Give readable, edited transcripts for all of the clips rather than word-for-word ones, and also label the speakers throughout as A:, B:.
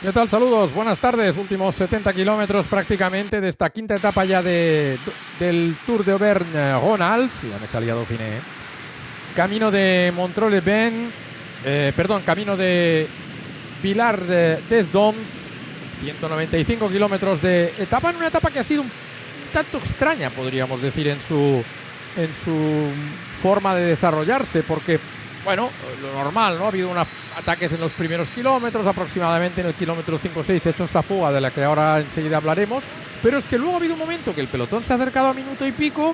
A: ¿Qué tal? Saludos, buenas tardes. Últimos 70 kilómetros prácticamente de esta quinta etapa ya del Tour de Auvergne-Rhône-Alpes. Ya me salía Dauphiné, ¿eh? Camino de Montreux-les-Bains, camino de Villars-les-Doms. 195 kilómetros de etapa, en una etapa que ha sido un tanto extraña, podríamos decir, en su forma de desarrollarse, porque, bueno, lo normal, ¿no? Ha habido unos ataques en los primeros kilómetros, aproximadamente en el kilómetro 5 o 6 se ha hecho esta fuga de la que ahora enseguida hablaremos, pero es que luego ha habido un momento que el pelotón se ha acercado a minuto y pico,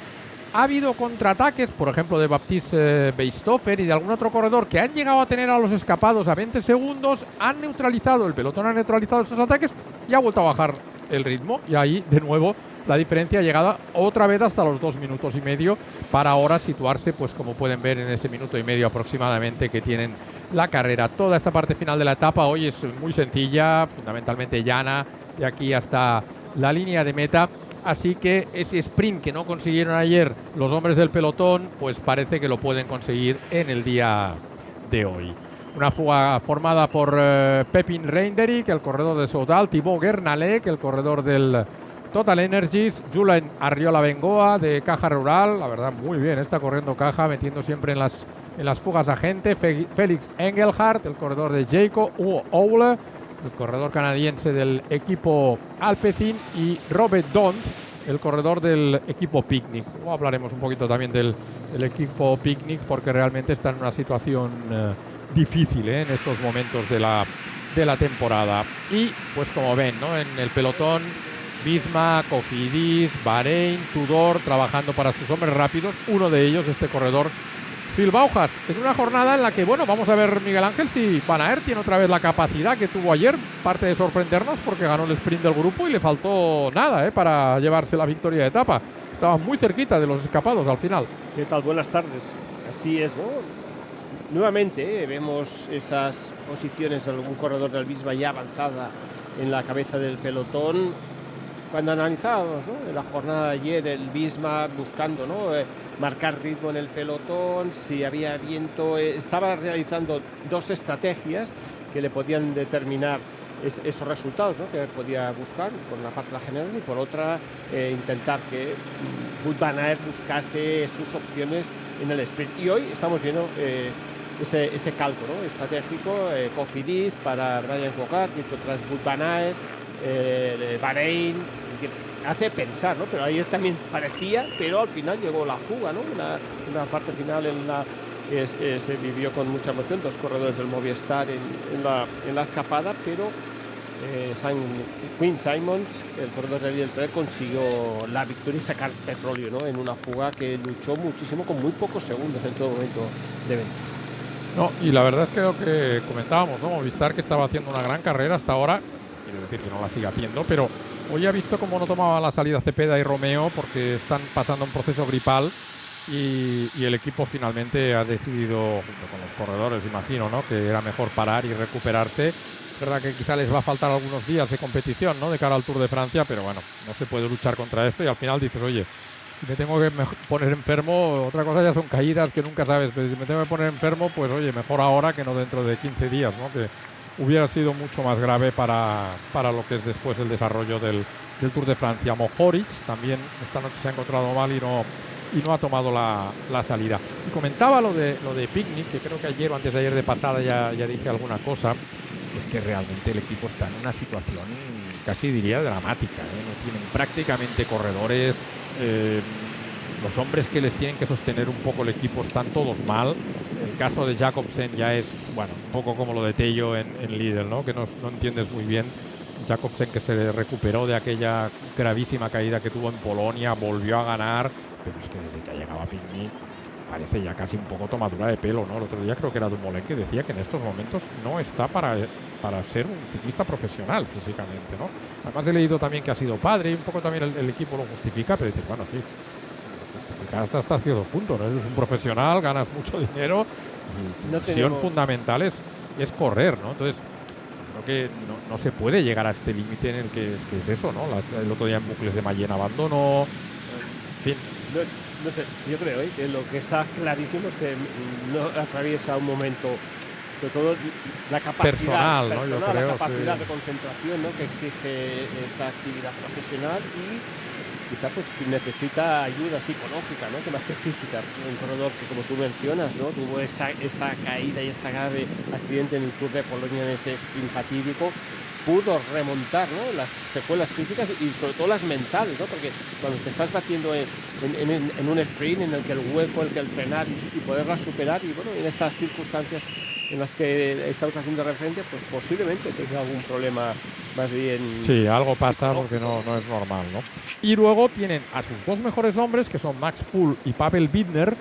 A: ha habido contraataques, por ejemplo, de Baptiste Weishofer y de algún otro corredor que han llegado a tener a los escapados a 20 segundos, el pelotón ha neutralizado estos ataques y ha vuelto a bajar el ritmo, y ahí, de nuevo, la diferencia ha llegado otra vez hasta los 2 minutos y medio para ahora situarse, pues como pueden ver, en ese minuto y medio aproximadamente que tienen la carrera. Toda esta parte final de la etapa hoy es muy sencilla, fundamentalmente llana, de aquí hasta la línea de meta. Así que ese sprint que no consiguieron ayer los hombres del pelotón, pues parece que lo pueden conseguir en el día de hoy. Una fuga formada por Pepin Reinderick, el corredor de Soudal, Thibaut Gernalec, el corredor del Total Energies, Julen Arriola Bengoa de Caja Rural, la verdad muy bien, está corriendo Caja, metiendo siempre en las fugas a gente, Félix Engelhardt, el corredor de Jayco, Hugo Oule, el corredor canadiense del equipo Alpecin, y Robert Dont, el corredor del equipo Picnic. Luego hablaremos un poquito también del equipo Picnic, porque realmente está en una situación difícil en estos momentos de la temporada. Y pues como ven, ¿no? En el pelotón, Visma, Cofidis, Bahrein, Tudor trabajando para sus hombres rápidos. Uno de ellos, este corredor, Phil Baujas, en una jornada en la que, bueno, vamos a ver, Miguel Ángel, si Van Aert tiene otra vez la capacidad que tuvo ayer, parte de sorprendernos porque ganó el sprint del grupo y le faltó nada para llevarse la victoria de etapa. Estaba muy cerquita de los escapados al final.
B: ¿Qué tal? Buenas tardes. Así es, ¿no? Nuevamente vemos esas posiciones de algún corredor del Visma ya avanzada en la cabeza del pelotón. Cuando analizábamos, ¿no?, en la jornada de ayer, el Visma buscando, ¿no?, marcar ritmo en el pelotón, si había viento, estaba realizando dos estrategias que le podían determinar esos resultados, ¿no?, que podía buscar por una parte la general y por otra intentar que Wout van Aert buscase sus opciones en el sprint. Y hoy estamos viendo ese cálculo, ¿no?, estratégico, Cofidis para Brian Cocard, y tras Wout van Aert, Bahrein, que hace pensar, ¿no? Pero ayer también parecía, pero al final llegó la fuga, ¿no? Una parte final en la que se vivió con mucha emoción, dos corredores del Movistar en la escapada, pero Quinn Simmons, el corredor de Lidl Trek, consiguió la victoria y sacar petróleo, ¿no?, en una fuga que luchó muchísimo con muy pocos segundos en todo momento de venta.
A: No, y la verdad es que lo que comentábamos, ¿no?, Movistar, que estaba haciendo una gran carrera hasta ahora, quiere decir que no la sigue haciendo, pero hoy ha visto cómo no tomaban la salida Cepeda y Romeo porque están pasando un proceso gripal, y el equipo finalmente ha decidido, junto con los corredores, imagino, ¿no?, que era mejor parar y recuperarse. Es verdad que quizá les va a faltar algunos días de competición, ¿no?, de cara al Tour de Francia, pero bueno, no se puede luchar contra esto, y al final dices, oye, si me tengo que poner enfermo, otra cosa ya son caídas que nunca sabes, pero si me tengo que poner enfermo, pues oye, mejor ahora que no dentro de 15 días, ¿no?, que hubiera sido mucho más grave para lo que es después el desarrollo del Tour de Francia. Mohoric también esta noche se ha encontrado mal y no ha tomado la salida. Y comentaba lo de Picnic, que creo que ayer o antes de ayer de pasada ya dije alguna cosa. Es que realmente el equipo está en una situación casi diría dramática, No tienen prácticamente corredores. Los hombres que les tienen que sostener un poco el equipo están todos mal. El caso de Jacobsen ya es, bueno, un poco como lo de Tello en Lidl, ¿no?, que no entiendes muy bien. Jacobsen, que se recuperó de aquella gravísima caída que tuvo en Polonia, volvió a ganar, pero es que desde que ha llegado a Picnic parece ya casi un poco tomadura de pelo, ¿no? El otro día creo que era Dumoulin que decía que en estos momentos no está para ser un ciclista profesional físicamente, ¿no? Además he leído también que ha sido padre, y un poco también el equipo lo justifica, pero dices, bueno, sí, hasta cierto punto, ¿no? Eres un profesional, ganas mucho dinero, y tu misión fundamental es correr, ¿no? Entonces, creo que no se puede llegar a este límite en el que es eso, ¿no? El otro día en Bucles de Mayenne abandonó, en fin.
B: No sé, yo creo que lo que está clarísimo es que no atraviesa un momento sobre todo la capacidad
A: personal, ¿no? Yo creo,
B: la capacidad
A: sí.
B: de concentración, ¿no?, que exige esta actividad profesional, y quizá pues que necesita ayuda psicológica, ¿no?, que más que física. Un corredor que, como tú mencionas, ¿no?, tuvo esa caída y ese grave accidente en el Tour de Polonia, en ese sprint fatídico, pudo remontar, ¿no?, las secuelas físicas y sobre todo las mentales, ¿no?, porque cuando te estás batiendo en un sprint en el que el hueco, el que el frenar y poderla superar, y bueno, en estas circunstancias en las que estamos haciendo referencia, pues posiblemente tenga algún problema más bien.
A: Sí, algo pasa porque no es normal, ¿no? Y luego tienen a sus dos mejores hombres, que son Max Poole y Pavel Bidner.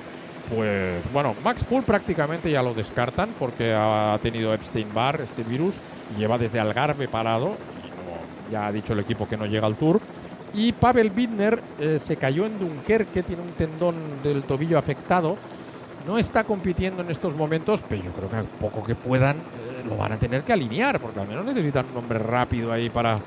A: Pues bueno, Max Poole prácticamente ya lo descartan porque ha tenido Epstein-Barr, este virus, y lleva desde Algarve parado, y ya ha dicho el equipo que no llega al Tour. Y Pavel Bidner se cayó en Dunkerque, tiene un tendón del tobillo afectado. No está compitiendo en estos momentos, pero yo creo que al poco que puedan lo van a tener que alinear, porque al menos necesitan un hombre rápido ahí para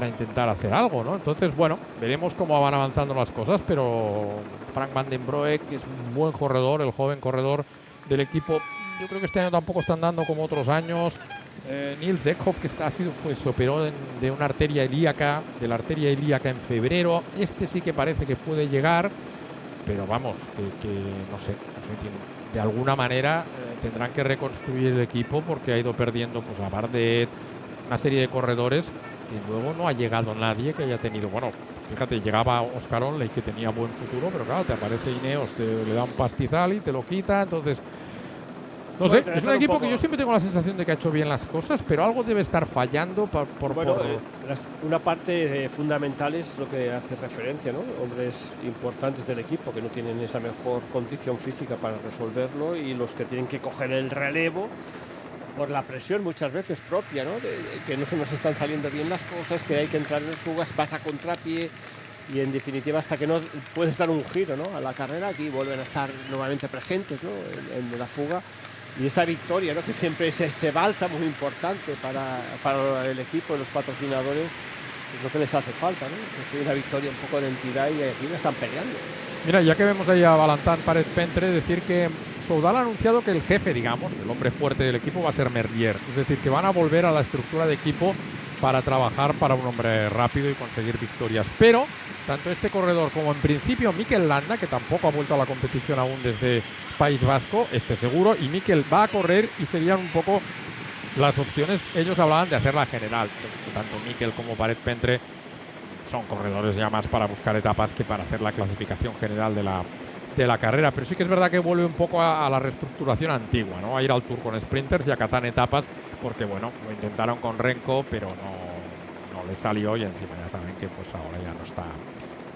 A: intentar hacer algo, ¿no? Entonces, bueno, veremos cómo van avanzando las cosas, pero Frank Van den Broek, que es un buen corredor, el joven corredor del equipo, yo creo que este año tampoco están dando como otros años. Nils Eckhoff, que se operó de una arteria ilíaca, de la arteria ilíaca en febrero. Este sí que parece que puede llegar, pero vamos, que no sé, de alguna manera tendrán que reconstruir el equipo porque ha ido perdiendo pues a Bardet, una serie de corredores que luego no ha llegado nadie que haya tenido, bueno, fíjate, llegaba Oscar Onley, que tenía buen futuro, pero claro, te aparece Ineos, le da un pastizal y te lo quita, entonces no sé, es un equipo que yo siempre tengo la sensación de que ha hecho bien las cosas, pero algo debe estar fallando
B: una parte fundamental es lo que hace referencia, ¿no? Hombres importantes del equipo que no tienen esa mejor condición física para resolverlo, y los que tienen que coger el relevo por la presión muchas veces propia, ¿no?, que no se nos están saliendo bien las cosas, que hay que entrar en fugas, vas a contrapié, y en definitiva hasta que no puedes dar un giro, ¿no?, a la carrera, aquí vuelven a estar nuevamente presentes, ¿no?, en la fuga. Y esa victoria, ¿no?, que siempre es ese bálsamo muy importante para el equipo y los patrocinadores, es lo que les hace falta, ¿no? Es una victoria, un poco de entidad, y aquí la están peleando.
A: Mira, ya que vemos ahí a Valentin Paret-Pentre, decir que Soudal ha anunciado que el jefe, digamos, el hombre fuerte del equipo va a ser Merlier. Es decir, que van a volver a la estructura de equipo para trabajar para un hombre rápido y conseguir victorias. Pero tanto este corredor como en principio Mikel Landa, que tampoco ha vuelto a la competición aún desde País Vasco, seguro, y Mikel va a correr, y serían un poco las opciones. Ellos hablaban de hacer la general. Tanto Mikel como Paret-Pentre son corredores ya más para buscar etapas que para hacer la clasificación general de la carrera, pero sí que es verdad que vuelve un poco a la reestructuración antigua, ¿no?, a ir al Tour con sprinters y a catar etapas, porque bueno, lo intentaron con Renko, pero no les salió, y encima ya saben que pues ahora ya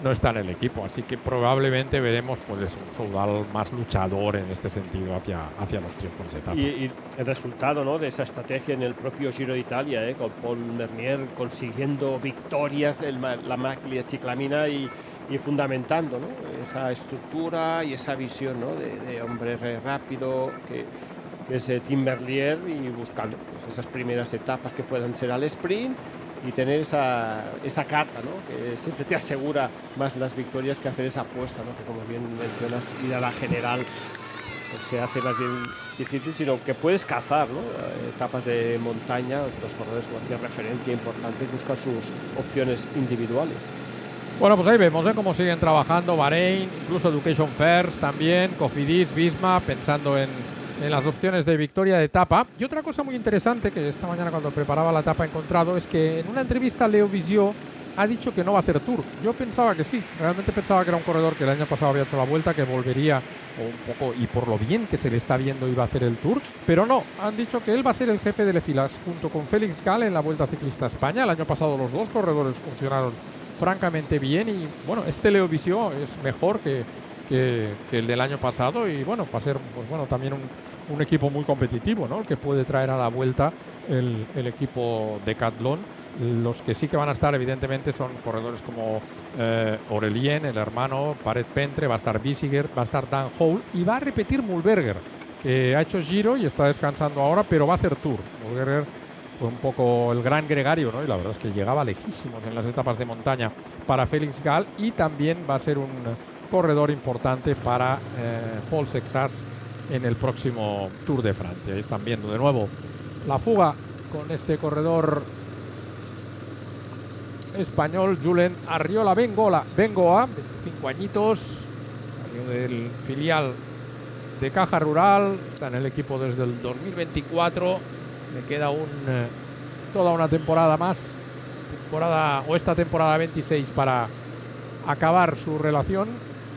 A: no está en el equipo, así que probablemente veremos pues un Soudal más luchador en este sentido hacia los triunfos de etapa.
B: Y el resultado, ¿no?, de esa estrategia en el propio Giro de Italia, con Paul Merlier consiguiendo victorias en la Maglia Ciclamina y fundamentando, ¿no?, esa estructura y esa visión, ¿no?, de hombre rápido que es Tim Merlier, y buscando pues esas primeras etapas que puedan ser al sprint, y tener esa carta, ¿no?, que siempre te asegura más las victorias que hacer esa apuesta, ¿no?, que como bien mencionas, ir a la general pues se hace más bien difícil, sino que puedes cazar, ¿no?, etapas de montaña. Los corredores, como hacía referencia, importantes, buscan sus opciones individuales.
A: Bueno, pues ahí vemos cómo siguen trabajando Bahrein, incluso Education First también, Cofidis, Visma, pensando en las opciones de victoria de etapa. Y otra cosa muy interesante que esta mañana cuando preparaba la etapa he encontrado es que en una entrevista Leo Visiot ha dicho que no va a hacer Tour. Yo pensaba que sí, realmente pensaba que era un corredor que el año pasado había hecho la Vuelta, que volvería un poco, y por lo bien que se le está viendo, iba a hacer el Tour, pero no, han dicho que él va a ser el jefe de filas junto con Félix Gall en la Vuelta Ciclista a España. El año pasado los dos corredores funcionaron francamente bien, y bueno, este Leo Visiot es mejor que el del año pasado, y bueno, va a ser pues bueno, también un equipo muy competitivo, ¿no?, el que puede traer a la Vuelta el equipo Decathlon. Los que sí que van a estar, evidentemente, son corredores como Aurelien, el hermano, Paret-Pentre, va a estar Bissiger, va a estar Dan Hole, y va a repetir Mühlberger, que ha hecho Giro y está descansando ahora, pero va a hacer Tour. Mühlberger fue un poco el gran gregario, ¿no?, y la verdad es que llegaba lejísimos en las etapas de montaña para Félix Gall, y también va a ser un corredor importante para Paul Sexas en el próximo Tour de Francia. Ahí están viendo de nuevo la fuga con este corredor español, Julen Arriola Bengoa, 25 añitos, salió del filial de Caja Rural, está en el equipo desde el 2024, le queda toda una temporada más, esta temporada 26 para acabar su relación,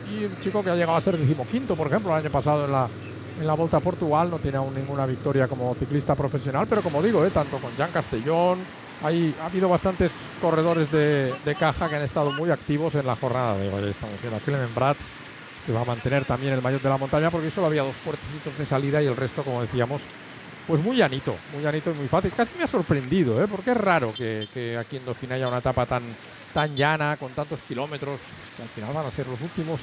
A: y un chico que ha llegado a ser 15º, por ejemplo, el año pasado en la Volta a Portugal. No tiene aún ninguna victoria como ciclista profesional, pero como digo, tanto con Jan Castellón, ha habido bastantes corredores de Caja que han estado muy activos en la jornada de hoy. Estamos viendo a Clement Bratz, que va a mantener también el maillot de la montaña, porque solo había 2 puertecitos de salida y el resto, como decíamos, pues muy llanito y muy fácil. Casi me ha sorprendido, porque es raro que aquí en Dauphiné haya una etapa tan llana, con tantos kilómetros, que al final van a ser los últimos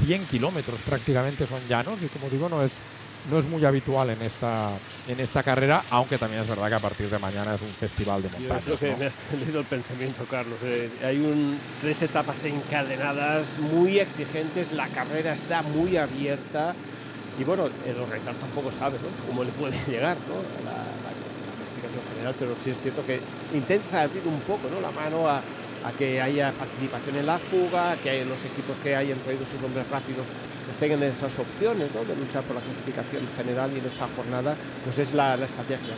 A: 100 kilómetros prácticamente son llanos, y como digo, no es muy habitual en esta carrera, aunque también es verdad que a partir de mañana es un festival de montañas.
B: Yo creo que me has leído el pensamiento, Carlos. Hay 3 etapas encadenadas muy exigentes, la carrera está muy abierta y bueno, el organizador tampoco sabe, ¿no?, cómo le puede llegar, ¿no?, a la clasificación general, pero sí es cierto que intenta abrir un poco, ¿no?, la mano a que haya participación en la fuga, que los equipos que hayan traído sus hombres rápidos pues tengan esas opciones, ¿no?, de luchar por la clasificación general, y en esta jornada pues es la estrategia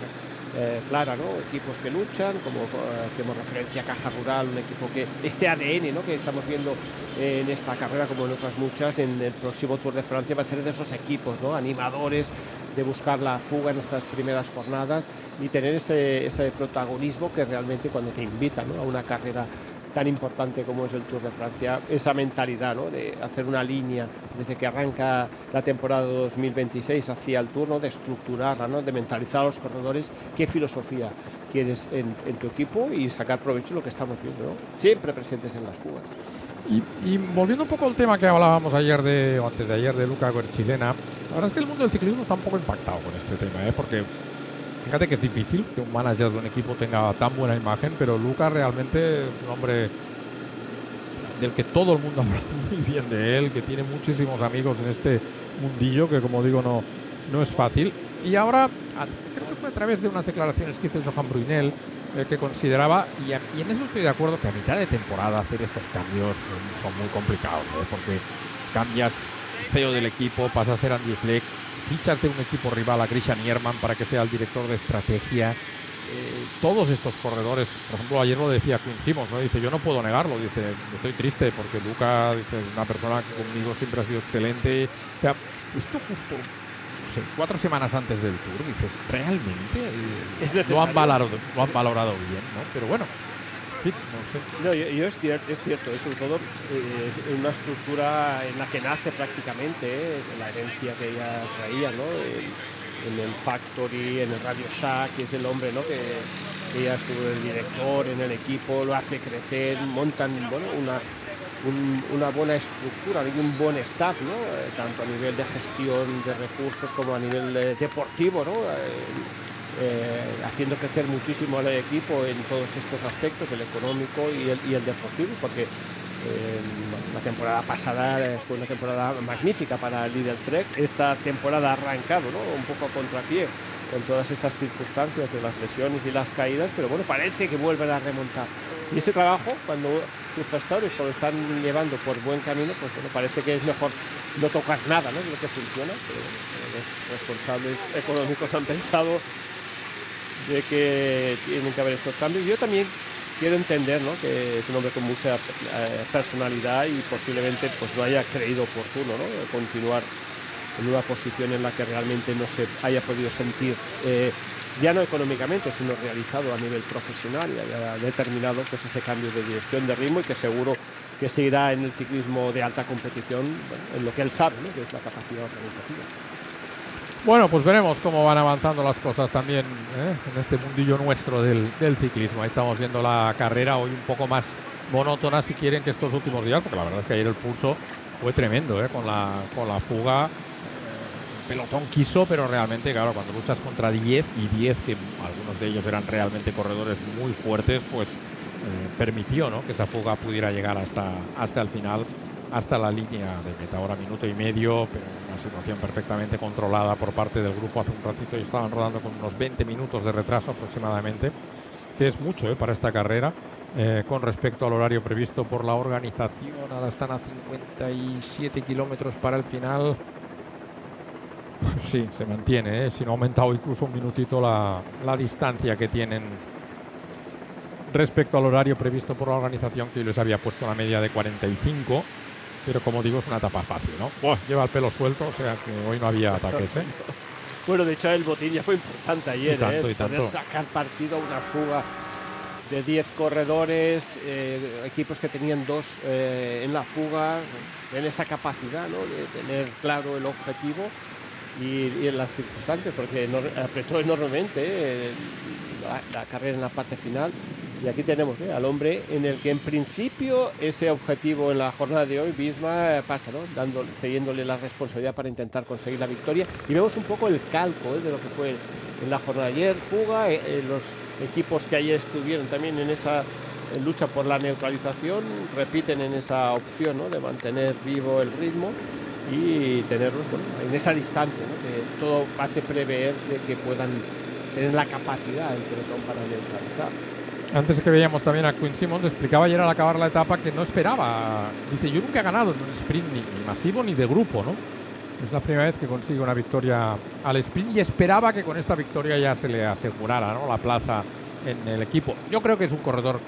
B: clara, ¿no?, equipos que luchan, como hacemos referencia a Caja Rural, un equipo que este ADN, ¿no?, que estamos viendo en esta carrera como en otras muchas, en el próximo Tour de Francia va a ser de esos equipos, ¿no?, animadores, de buscar la fuga en estas primeras jornadas y tener ese protagonismo que realmente cuando te invitan, ¿no?, a una carrera tan importante como es el Tour de Francia, esa mentalidad, ¿no?, de hacer una línea desde que arranca la temporada 2026 hacia el Tour, ¿no?, de estructurarla, ¿no?, de mentalizar a los corredores qué filosofía quieres en tu equipo y sacar provecho de lo que estamos viendo, ¿no?, siempre presentes en las fugas.
A: Y volviendo un poco al tema que hablábamos antes de ayer de Luca Guerchilena, la verdad es que el mundo del ciclismo está un poco impactado con este tema, porque fíjate que es difícil que un manager de un equipo tenga tan buena imagen, pero Luca realmente es un hombre del que todo el mundo habla muy bien de él, que tiene muchísimos amigos en este mundillo, que como digo no es fácil. Y ahora, creo que fue a través de unas declaraciones que hizo Johan Brunel, que consideraba, y en eso estoy de acuerdo, que a mitad de temporada hacer estos cambios son muy complicados, porque cambias CEO del equipo, pasa a ser Andy Schleck, fichas de un equipo rival a Christian Ehrmann para que sea el director de estrategia. Todos estos corredores, por ejemplo, ayer lo decía Quinn Simmons, ¿no?, dice, yo no puedo negarlo, dice, estoy triste porque Luca, dice, es una persona que conmigo siempre ha sido excelente. O sea, esto justo, no sé, 4 semanas antes del Tour, dices, realmente lo han valorado bien, ¿no? Pero bueno, sí, no sé.
B: No, yo es cierto, sobre todo es una estructura en la que nace prácticamente la herencia que ella traía, ¿no?, en el Factory, en el Radio Shack, que es el hombre, ¿no?, que ella estuvo el director en el equipo, lo hace crecer, montan, bueno, una buena estructura y un buen staff, ¿no?, tanto a nivel de gestión de recursos como a nivel deportivo, ¿no?, haciendo crecer muchísimo al equipo en todos estos aspectos, el económico y el deportivo, porque la temporada pasada fue una temporada magnífica para Lidl Trek. Esta temporada ha arrancado, ¿no?, un poco a contrapié con todas estas circunstancias de las lesiones y las caídas, pero bueno, parece que vuelven a remontar. Y ese trabajo, cuando tus gestores lo están llevando por buen camino, pues bueno, parece que es mejor no tocar nada, ¿no?, de lo que funciona, pero los responsables económicos han pensado de que tienen que haber estos cambios. Yo también quiero entender, ¿no?, que es un hombre con mucha personalidad y posiblemente pues no haya creído oportuno, ¿no?, continuar en una posición en la que realmente no se haya podido sentir, ya no económicamente, sino realizado a nivel profesional, y haya determinado pues ese cambio de dirección de ritmo, y que seguro que se irá en el ciclismo de alta competición, bueno, en lo que él sabe, ¿no?, que es la capacidad organizativa.
A: Bueno, pues veremos cómo van avanzando las cosas también en este mundillo nuestro del ciclismo. Ahí estamos viendo la carrera hoy un poco más monótona, si quieren, que estos últimos días, porque la verdad es que ayer el pulso fue tremendo, con la fuga. El pelotón quiso, pero realmente, claro, cuando luchas contra 10 y 10, que algunos de ellos eran realmente corredores muy fuertes, pues permitió, ¿no?, que esa fuga pudiera llegar hasta el final. hasta la línea de meta. Ahora minuto y medio, pero una situación perfectamente controlada por parte del grupo. Hace un ratito y estaban rodando con unos 20 minutos de retraso aproximadamente, que es mucho para esta carrera con respecto al horario previsto por la organización. Ahora están a 57 kilómetros para el final. Sí, se mantiene, si no ha aumentado incluso un minutito la distancia que tienen respecto al horario previsto por la organización, que yo les había puesto la media de 45, pero como digo, es una etapa fácil, ¿no? Lleva el pelo suelto, o sea que hoy no había ataques, ¿eh?
B: Bueno, de hecho el botín ya fue importante ayer,
A: y tanto.
B: Poder sacar partido a una fuga de 10 corredores, equipos que tenían 2 en la fuga, en esa capacidad, ¿no?, de tener claro el objetivo y en las circunstancias, porque apretó enormemente la carrera en la parte final. Y aquí tenemos al hombre en el que en principio ese objetivo en la jornada de hoy, Visma, pasa, ¿no?, cediéndole la responsabilidad para intentar conseguir la victoria. Y vemos un poco el calco de lo que fue en la jornada de ayer, fuga, los equipos que ayer estuvieron también en esa lucha por la neutralización, repiten en esa opción, ¿no?, de mantener vivo el ritmo y tenerlos, bueno, en esa distancia, ¿no?, que todo hace prever de que puedan tener la capacidad del pelotón para neutralizar.
A: Antes que veíamos también a Quinn Simmons, explicaba ayer al acabar la etapa que no esperaba. Dice, yo nunca he ganado en un sprint ni masivo ni de grupo, ¿no? Es la primera vez que consigue una victoria al sprint y esperaba que con esta victoria ya se le asegurara, ¿no?, la plaza en el equipo. Yo creo que es un corredor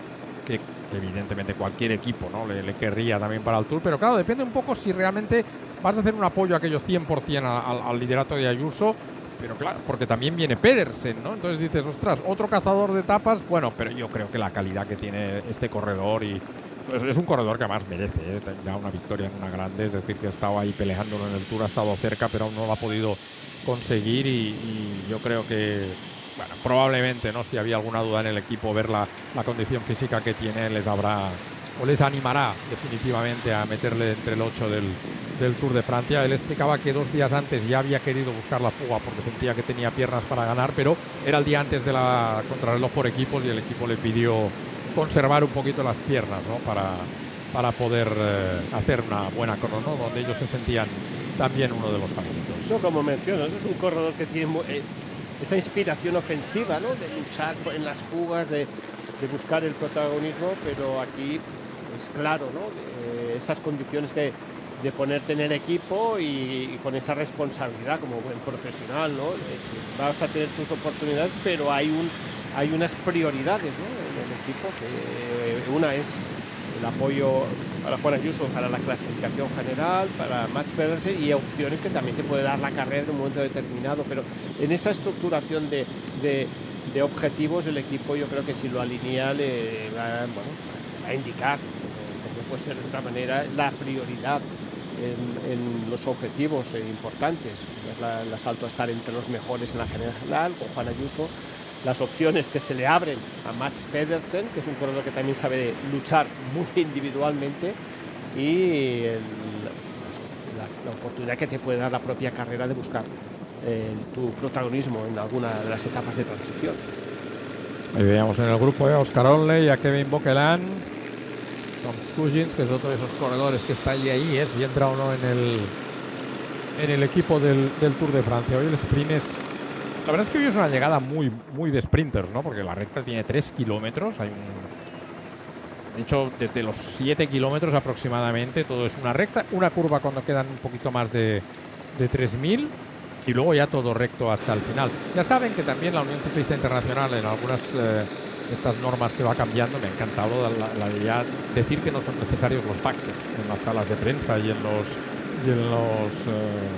A: que evidentemente cualquier equipo, ¿no?, le querría también para el Tour, pero claro, depende un poco si realmente vas a hacer un apoyo a aquello 100% al liderato de Ayuso. Pero claro, porque también viene Pedersen, ¿no? Entonces dices, ostras, otro cazador de etapas. Bueno, pero yo creo que la calidad que tiene este corredor, y es un corredor que además merece ya una victoria en una grande. Es decir, que ha estado ahí peleándolo en el Tour, ha estado cerca, pero aún no lo ha podido conseguir. Y yo creo que, bueno, probablemente, ¿no?, si había alguna duda en el equipo, ver la condición física que tiene, les animará definitivamente a meterle entre el 8 del Tour de Francia. Él explicaba que 2 días antes ya había querido buscar la fuga porque sentía que tenía piernas para ganar, pero era el día antes de la contrarreloj por equipos y el equipo le pidió conservar un poquito las piernas, ¿no?, para poder hacer una buena crono, donde ellos se sentían también uno de los favoritos.
B: No, como mencionas, es un corredor que tiene esa inspiración ofensiva, ¿no?, de luchar en las fugas, de buscar el protagonismo, pero aquí es claro, ¿no?, de esas condiciones de ponerte en el equipo y con esa responsabilidad como buen profesional, ¿no?, vas a tener tus oportunidades, pero hay unas prioridades, ¿no?, en el equipo, que una es el apoyo para Juan Ayuso para la clasificación general, para Mats Pedersen, y opciones que también te puede dar la carrera en un momento determinado, pero en esa estructuración de objetivos el equipo, yo creo que si lo alinea le va a indicar, como puede ser de otra manera, la prioridad en los objetivos importantes. El asalto a estar entre los mejores en la general con Juan Ayuso, las opciones que se le abren a Mats Pedersen, que es un corredor que también sabe luchar muy individualmente, y la oportunidad que te puede dar la propia carrera de buscar tu protagonismo en alguna de las etapas de transición.
A: Ahí veíamos en el grupo a Oscar Olney, a Kevin Boquelan, Tom Skujins, que es otro de esos corredores que está ahí, si entra o no en el equipo del Tour de Francia. Hoy el sprint la verdad es que hoy es una llegada muy, muy de sprinters, ¿no?, porque la recta tiene 3 kilómetros, de hecho, desde los 7 kilómetros aproximadamente, todo es una recta, una curva cuando quedan un poquito más de 3.000, y luego ya todo recto hasta el final. Ya saben que también la Unión Ciclista Internacional, en algunas estas normas que va cambiando, me ha encantado la de ya decir que no son necesarios los faxes en las salas de prensa y en los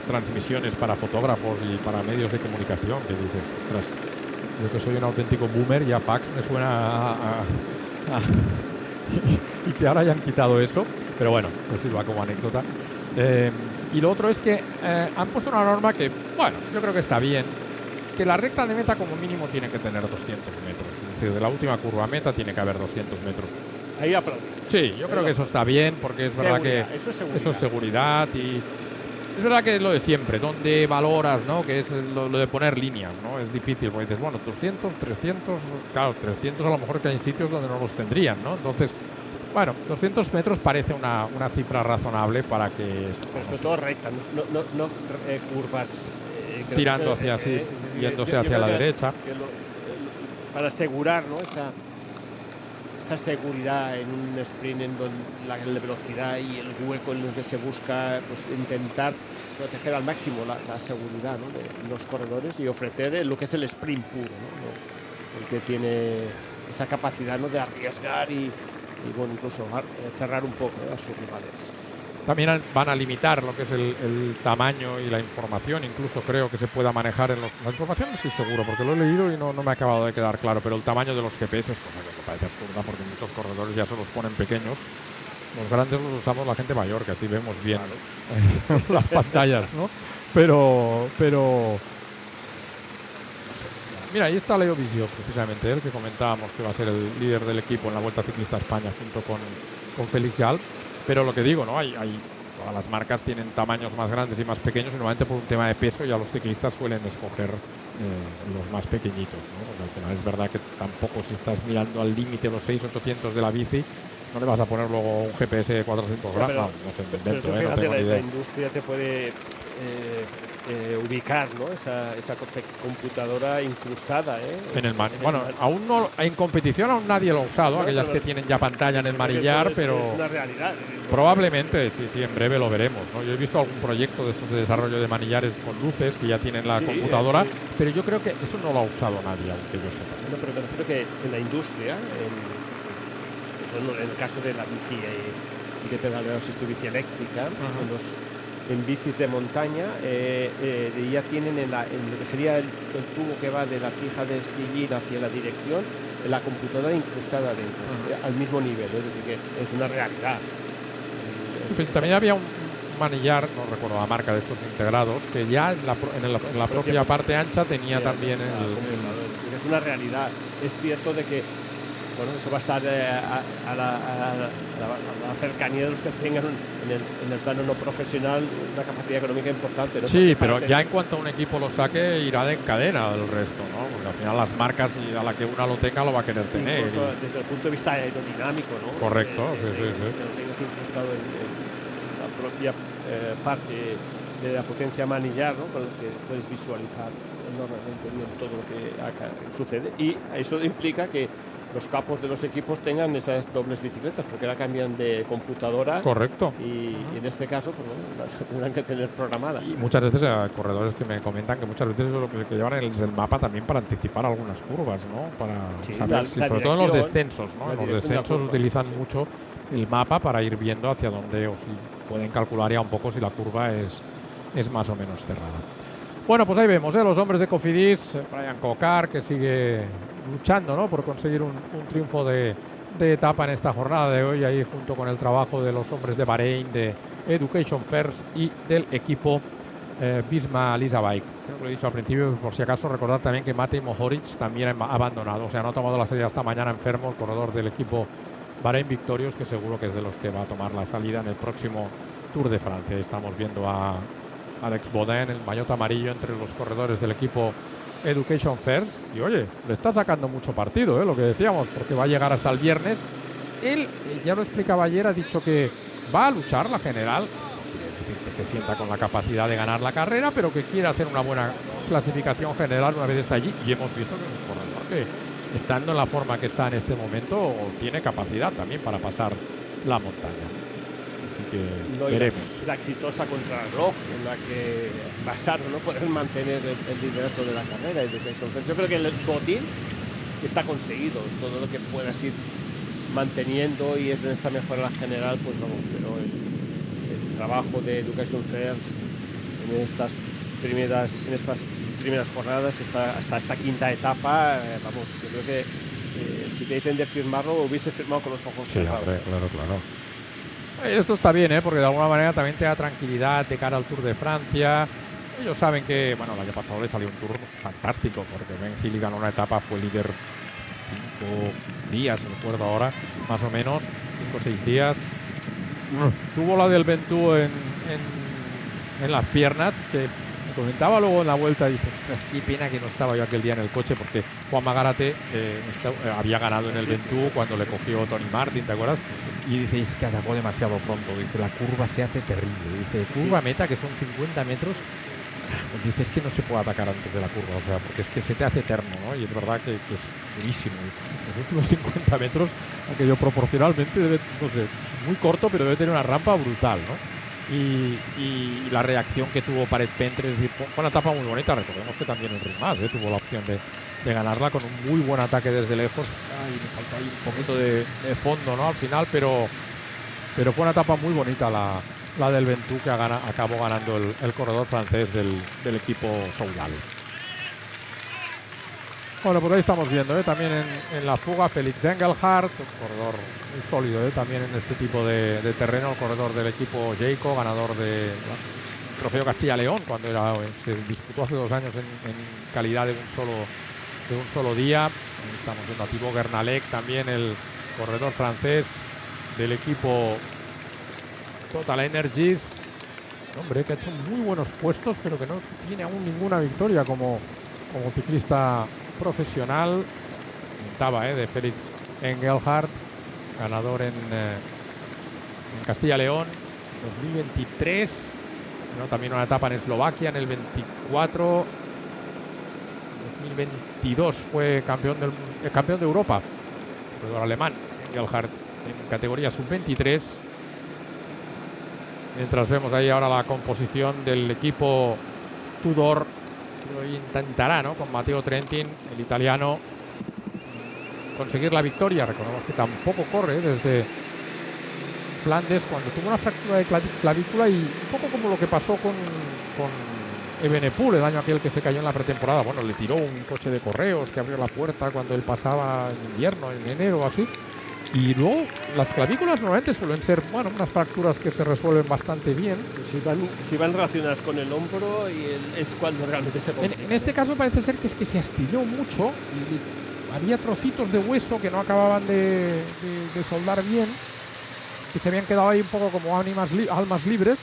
A: transmisiones para fotógrafos y para medios de comunicación, que dices, ostras, yo que soy un auténtico boomer, ya fax me suena y que ahora hayan quitado eso, pero bueno, pues sirva como anécdota. Y lo otro es que han puesto una norma que, bueno, yo creo que está bien, que la recta de meta como mínimo tiene que tener 200 metros, es decir, de la última curva a meta tiene que haber 200 metros.
B: Ahí aplaudo.
A: Sí, yo creo que eso está bien, porque es verdad que eso es seguridad, y es verdad que es lo de siempre, donde valoras, ¿no?, que es lo de poner líneas, ¿no? Es difícil, porque dices, bueno, 200, 300, claro, 300 a lo mejor que hay sitios donde no los tendrían, ¿no? Entonces, Bueno, 200 metros parece una cifra razonable para que...
B: Pero sobre todo recta, no curvas.
A: Tirando hacia así, yéndose hacia la derecha.
B: Para asegurar, ¿no?, esa seguridad en un sprint en donde la velocidad y el hueco en el que se busca, pues, intentar proteger al máximo la seguridad, ¿no?, de los corredores y ofrecer lo que es el sprint puro, ¿no? El que tiene esa capacidad, ¿no?, de arriesgar y bueno, incluso cerrar un poco, ¿no?, a sus rivales.
A: También van a limitar lo que es el tamaño y la información, incluso creo que se pueda manejar en la información, no estoy seguro, porque lo he leído y no me ha acabado de quedar claro, pero el tamaño de los GPS, cosa que me parece absurda, porque muchos corredores ya se los ponen pequeños. Los grandes los usamos la gente mayor, que así vemos bien las pantallas, ¿no? Pero no sé. Mira, ahí está Leo Visio, precisamente, el que comentábamos que va a ser el líder del equipo en la Vuelta Ciclista a España junto con Félix Gal. Pero lo que digo, ¿no? Todas las marcas tienen tamaños más grandes y más pequeños, y normalmente por un tema de peso ya los ciclistas suelen escoger los más pequeñitos, ¿no? Porque al final es verdad que tampoco, si estás mirando al límite los 600-800 de la bici, no le vas a poner luego un GPS de 400 gramos. No sé, me invento,
B: pero
A: no tengo ni idea.
B: La industria te puede ubicar, ¿no?, esa computadora incrustada,
A: en el bueno, aún no, en competición aún nadie lo ha usado, aquellas que tienen ya pantalla en el manillar, pero
B: es una realidad.
A: Probablemente, sí, en breve lo veremos, ¿no? Yo he visto algún proyecto de estos de desarrollo de manillares con luces que ya tienen la computadora, pero yo creo que eso no lo ha usado nadie, aunque yo sepa.
B: No, pero me refiero que en la industria, en el caso de la bici y de pedaleo y bici eléctrica, en bicis de montaña, ya tienen en lo que sería el tubo que va de la tija de sillín hacia la dirección, la computadora incrustada dentro, al mismo nivel, es decir, que es una realidad.
A: Pero también había un manillar, no recuerdo la marca de estos integrados, que ya en la propia parte ancha tenía también
B: es una realidad. Es cierto de que, bueno, eso va a estar a la cercanía de los que tengan en el plano no profesional una capacidad económica importante, ¿no?
A: Sí, pero ya en cuanto un equipo lo saque, irá de en cadena del resto, ¿no? Porque al final las marcas, y a la que una lo tenga, lo va a querer tener.
B: Desde el punto de vista aerodinámico, ¿no?
A: Correcto, sí.
B: Que lo tengas incrustado en la propia parte de la potencia manillar, ¿no?, con lo que puedes visualizar enormemente bien todo lo que acá sucede. Y eso implica que los capos de los equipos tengan esas dobles bicicletas, porque ahora cambian de computadora.
A: Correcto.
B: Y en este caso, pues bueno, las tendrán que tener programadas.
A: Y muchas veces corredores que me comentan que muchas veces lo que llevan es el mapa también para anticipar algunas curvas, ¿no? Para saber sobre todo en los descensos, ¿no? En los descensos utilizan mucho el mapa para ir viendo hacia dónde, o si pueden calcular ya un poco si la curva es más o menos cerrada. Bueno, pues ahí vemos, los hombres de Cofidis, Brian Cocar, que sigue luchando, ¿no?, por conseguir un triunfo de etapa en esta jornada de hoy, ahí junto con el trabajo de los hombres de Bahrein, de Education First y del equipo Visma Lease a Bike. Creo que lo he dicho al principio, por si acaso recordar también que Matej Mohoric también ha abandonado, o sea, no ha tomado la salida hasta mañana, enfermo, el corredor del equipo Bahrein Victorious, que seguro que es de los que va a tomar la salida en el próximo Tour de Francia. Estamos viendo a Alex Baudin, el maillot amarillo, entre los corredores del equipo Education First, y oye, le está sacando mucho partido, lo que decíamos, porque va a llegar hasta el viernes. Él, ya lo explicaba ayer, ha dicho que va a luchar la general, no quiere decir que se sienta con la capacidad de ganar la carrera, pero que quiere hacer una buena clasificación general una vez está allí, y hemos visto que es un corredor que, estando en la forma que está en este momento, tiene capacidad también para pasar la montaña. Así que veremos.
B: La exitosa contrarreloj en la que basaron, ¿no?, poder mantener el liderato de la carrera. Yo creo que el botín está conseguido, todo lo que puedas ir manteniendo y es de esa mejora general, pues vamos, pero el trabajo de Education First en estas primeras jornadas, hasta esta quinta etapa, vamos, yo creo que si te dicen de firmarlo, hubiese firmado con los ojos cerrados.
A: Sí, hombre, claro. Esto está bien, porque de alguna manera también te da tranquilidad de cara al Tour de Francia. Ellos saben que, bueno, el año pasado le salió un Tour fantástico, porque Ben Hill ganó una etapa, fue líder 5 días, no recuerdo ahora, más o menos, 5 o 6 días. Tuvo la del Ventoux en las piernas, que comentaba luego en la vuelta, dice, ostras, qué pena que no estaba yo aquel día en el coche, porque Juan Magárate había ganado en el Ventoux cuando le cogió Tony Martin, ¿te acuerdas? Y dice, es que atacó demasiado pronto, dice, la curva se hace terrible, dice, curva meta, que son 50 metros, dice, es que no se puede atacar antes de la curva, o sea, porque es que se te hace eterno, ¿no? Y es verdad que es durísimo. Los últimos 50 metros, aquello proporcionalmente debe, no sé, muy corto, pero debe tener una rampa brutal, ¿no? Y la reacción que tuvo Pérez Pentre, es decir, fue una etapa muy bonita. Recordemos que también el Ritmas tuvo la opción de ganarla con un muy buen ataque desde lejos. Me falta ahí un poquito de fondo, ¿no? Al final, pero fue una etapa muy bonita la del Ventoux, que acabó ganando el corredor francés del equipo Soudal. Bueno, pues ahí estamos viendo también en la fuga Félix Engelhardt, un corredor muy sólido también en este tipo de terreno, el corredor del equipo Jayco, ganador del Trofeo Castilla-León, cuando se disputó hace 2 años en calidad de un solo día. Ahí estamos viendo a Thibaut Gernalec, también el corredor francés del equipo Total Energies. Hombre, que ha hecho muy buenos puestos, pero que no tiene aún ninguna victoria como ciclista profesional. Comentaba de Félix Engelhardt, ganador en Castilla-León 2023, también una etapa en Eslovaquia en el 24. 2022 fue campeón de Europa, corredor alemán Engelhardt en categoría sub-23. Mientras vemos ahí ahora la composición del equipo Tudor, que intentará, ¿no?, con Matteo Trentin, el italiano, conseguir la victoria. Recordemos que tampoco corre desde Flandes, cuando tuvo una fractura de clavícula, y un poco como lo que pasó con Evenepoel el año aquel que se cayó en la pretemporada. Bueno, le tiró un coche de correos que abrió la puerta cuando él pasaba en invierno, en enero o así. Y luego las clavículas normalmente suelen ser, bueno, unas fracturas que se resuelven bastante bien.
B: Si van relacionadas con el hombro, es cuando realmente se complica.
A: En este caso parece ser que es que se astilló mucho y había trocitos de hueso que no acababan de soldar bien, que se habían quedado ahí un poco como almas libres.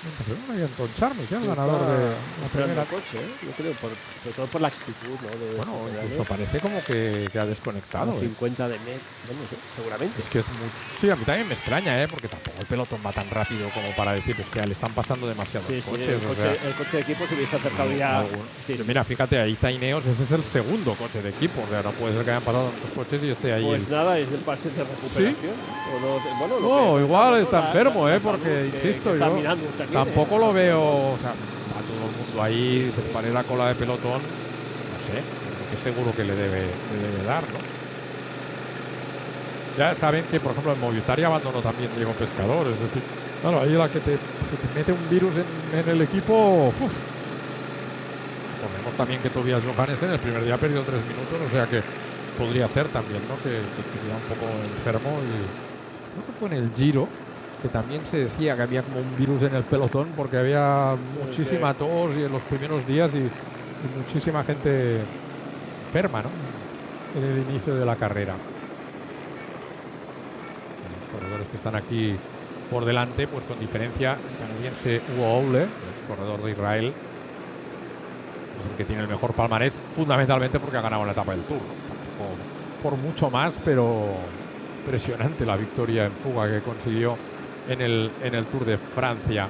A: Entonces, Anton Charmes, el ganador de la primera
B: coche, yo creo, sobre todo por la actitud, ¿no?
A: Bueno, incluso parece como que ha desconectado.
B: 50 de metros, no sé, seguramente.
A: Es que es muy... Sí, a mí también me extraña, porque tampoco el pelotón va tan rápido como para decir, pues que le están pasando demasiados coches.
B: El coche de equipo se hubiese acercado ya.
A: Mira, fíjate, ahí está Ineos, ese es el segundo coche de equipo. O sea, no puede ser que hayan pasado tantos coches y esté ahí.
B: Pues nada, es del pase de recuperación.
A: ¿Sí? No, igual está enfermo, porque, insisto, yo tampoco lo veo, o sea, a todo el mundo ahí, se pare la cola de pelotón, no sé, que seguro que le debe dar, ¿no? Ya saben que, por ejemplo, en Movistar ya abandonó también Diego Pescador, es decir, claro, ahí se te mete un virus en el equipo, Ponemos también que Tobias Johannessen el primer día perdió 3 minutos, o sea que podría ser también, ¿no?, que estuviera un poco enfermo. Y creo que fue en el Giro que también se decía que había como un virus en el pelotón, porque había muchísima tos y en los primeros días y muchísima gente enferma, ¿no?, en el inicio de la carrera. Los corredores que están aquí por delante, pues con diferencia, el canadiense Hugo Oule, el corredor de Israel, es el que tiene el mejor palmarés, fundamentalmente porque ha ganado la etapa del Tour. Tampoco por mucho más, pero impresionante la victoria en fuga que consiguió en el Tour de Francia.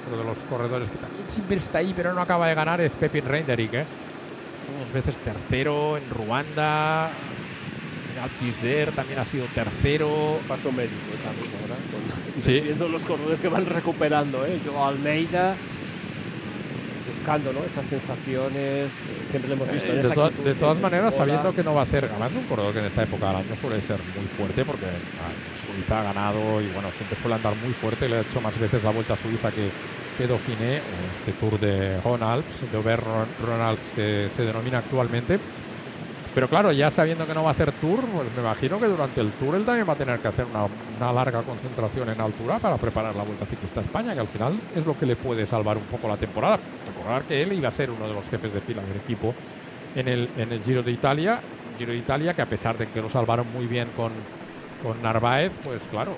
A: Otro de los corredores que también siempre está ahí, pero no acaba de ganar, es Pepin Reinderick, 2 veces tercero en Ruanda. En Algizer también ha sido tercero.
B: Paso médico también ahora.
A: Sí.
B: Viendo los corredores que van recuperando, Joao Almeida, buscando, ¿no?, esas sensaciones. Siempre lo hemos visto.
A: De todas maneras, sabiendo que no va a hacer, además, un corredor que en esta época del año suele ser muy fuerte, porque Suiza ha ganado y bueno, siempre suele andar muy fuerte. Le ha hecho más veces la Vuelta a Suiza que Dauphiné, o este Tour de Rhône-Alpes, de Auvergne-Rhône-Alpes que se denomina actualmente. Pero claro, ya sabiendo que no va a hacer Tour, pues me imagino que durante el Tour él también va a tener que hacer una larga concentración en altura para preparar la Vuelta Ciclista a España, que al final es lo que le puede salvar un poco la temporada. Recordar que él iba a ser uno de los jefes de fila del equipo en el Giro de Italia. Un Giro de Italia que, a pesar de que lo salvaron muy bien con Narváez, pues claro,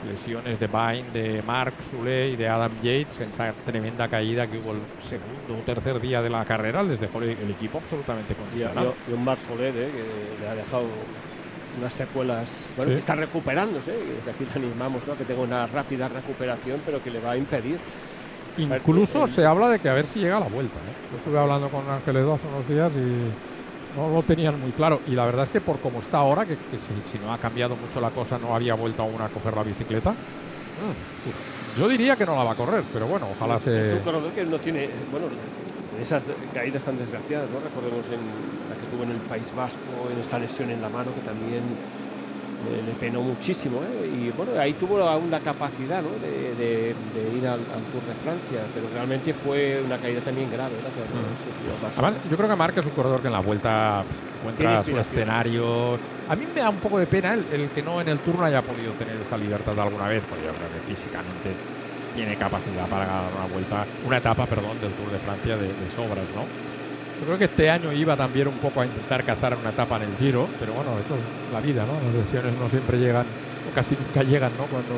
A: lesiones de Vine, de Marc Soler y de Adam Yates, en esa tremenda caída que hubo el segundo o tercer día de la carrera, les dejó el equipo absolutamente condicionado.
B: Y un Marc Soler, que le ha dejado unas secuelas, bueno,
A: Sí.
B: que está recuperándose, y desde aquí le animamos, ¿no?, que tenga una rápida recuperación, pero que le va a impedir.
A: Incluso se habla de que a ver si llega a la vuelta. Yo estuve hablando con Ángel Edo hace unos días y no lo tenían muy claro. Y la verdad es que por cómo está ahora, que si no ha cambiado mucho la cosa, no había vuelto aún a coger la bicicleta. Yo diría que no la va a correr, pero bueno, ojalá
B: Es
A: se...
B: un corredor que no tiene, bueno, esas caídas tan desgraciadas, ¿no? Recordemos en la que tuvo en el País Vasco, en esa lesión en la mano que también le penó muchísimo, ¿eh? Y bueno, ahí tuvo aún la capacidad, ¿no?, de ir al Tour de Francia, pero realmente fue una caída también grave, ¿no?, que sufrió Marc.
A: Además, yo creo que Marc es un corredor que en la vuelta encuentra su
B: inspiración.
A: escenario. A mí me da un poco de pena el que no en el Tour no haya podido tener esa libertad de alguna vez, porque yo creo que físicamente tiene capacidad para ganar una etapa del Tour de Francia de sobras, ¿no? Yo creo que este año iba también un poco a intentar cazar una etapa en el Giro, pero bueno, eso es la vida, ¿no? Las lesiones no siempre llegan, o casi nunca llegan, ¿no? Cuando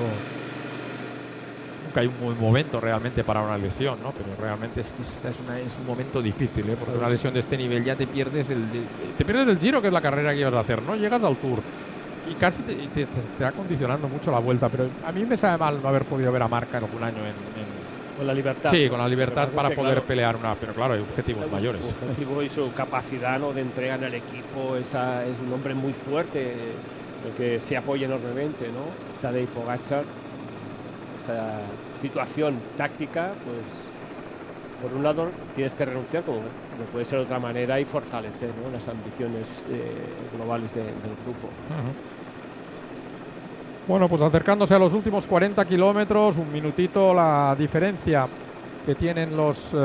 A: nunca hay un buen momento realmente para una lesión, ¿no? Pero realmente es que esta es un momento difícil, ¿eh? Porque una lesión de este nivel ya te pierdes el Giro, que es la carrera que ibas a hacer, ¿no? Llegas al Tour y casi te está condicionando mucho la vuelta, pero a mí me sabe mal no haber podido ver a Marc en algún año
B: Con la libertad.
A: Sí, con la libertad
B: Lo que pasa
A: para
B: es que,
A: poder
B: claro,
A: pelear pero claro, hay objetivos mayores.
B: Su objetivo y su capacidad, ¿no?, de entrega en el equipo, es un hombre muy fuerte, el que se apoya enormemente, ¿no? Tadej Pogačar, esa situación táctica, pues por un lado tienes que renunciar, como no puede ser de otra manera, y fortalecer, ¿no?, las ambiciones globales del grupo.
A: Bueno, pues acercándose a los últimos 40 kilómetros, un minutito la diferencia que tienen los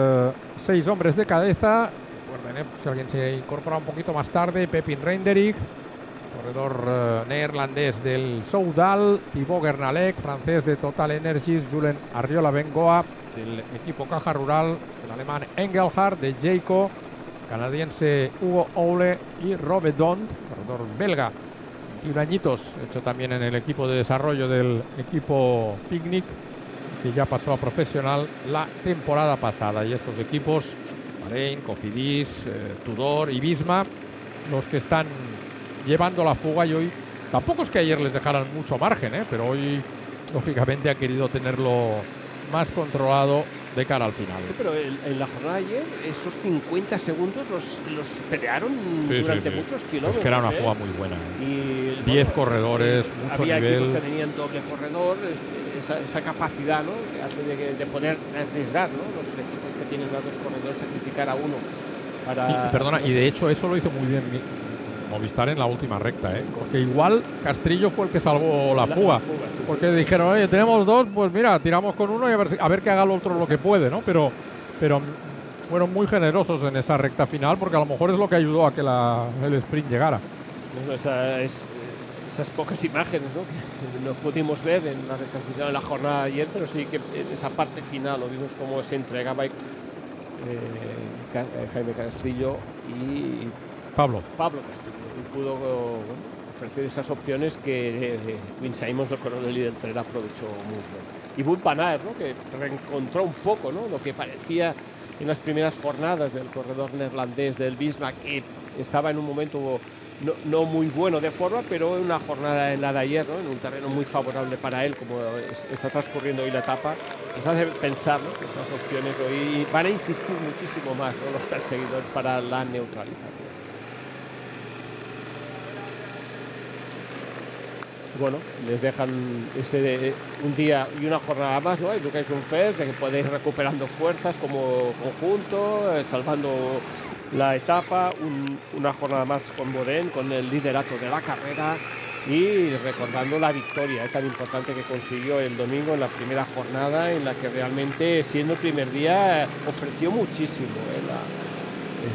A: 6 hombres de cabeza. Recuerden, si alguien se incorpora un poquito más tarde, Pepin Reinderich, corredor neerlandés del Soudal, Thibaut Gernalec, francés de Total Energies, Julen Arriola Bengoa, del equipo Caja Rural, el alemán Engelhardt de Jayco, canadiense Hugo Oule y Robert Dond, corredor belga, 21 añitos, hecho también en el equipo de desarrollo del equipo Picnic, que ya pasó a profesional la temporada pasada. Y estos equipos, Bahrein, Cofidis, Tudor y Visma, los que están llevando la fuga, y hoy tampoco es que ayer les dejaran mucho margen, pero hoy lógicamente ha querido tenerlo más controlado de cara al final.
B: Sí, pero en la jornada de ayer, esos 50 segundos los pelearon durante muchos kilómetros.
A: Es que era una fuga muy buena.
B: Y
A: 10 corredores, mucho
B: había
A: nivel.
B: Equipos que tenían doble corredor, esa capacidad, ¿no?, que hace de poder arriesgar, ¿no?, los equipos que tienen los dos corredores, sacrificar a uno para...
A: Y de hecho eso lo hizo muy bien Movistar en la última recta, porque igual Castrillo fue el que salvó la fuga, sí. Porque dijeron, oye, tenemos dos, pues mira, tiramos con uno y a ver que haga el otro lo que puede, ¿no? Pero fueron muy generosos en esa recta final, porque a lo mejor es lo que ayudó a que el sprint llegara.
B: Bueno, esas pocas imágenes, ¿no?, que no pudimos ver en la retransmisión en la jornada de ayer, pero sí que en esa parte final lo vimos cómo se entregaba Jaime Castillo y
A: Pablo
B: Castillo, y pudo ofrecer esas opciones que Quinn Simmons, el corredor líder del tren, aprovechó muy bien. Y Wout van Aert, ¿no?, que reencontró un poco, ¿no?, lo que parecía en las primeras jornadas del corredor neerlandés del Visma, que estaba en un momento no muy bueno de forma, pero en una jornada en la de ayer, ¿no?, en un terreno muy favorable para él, como está transcurriendo hoy la etapa, nos hace pensar, ¿no?, que esas opciones hoy van a insistir muchísimo más, ¿no?, los perseguidores para la neutralización. Bueno, les dejan un día y una jornada más, ¿no? Education First, de que podéis recuperando fuerzas como conjunto, salvando la etapa, una jornada más con Boden, con el liderato de la carrera, y recordando la victoria tan importante que consiguió el domingo en la primera jornada, en la que realmente, siendo el primer día, ofreció muchísimo,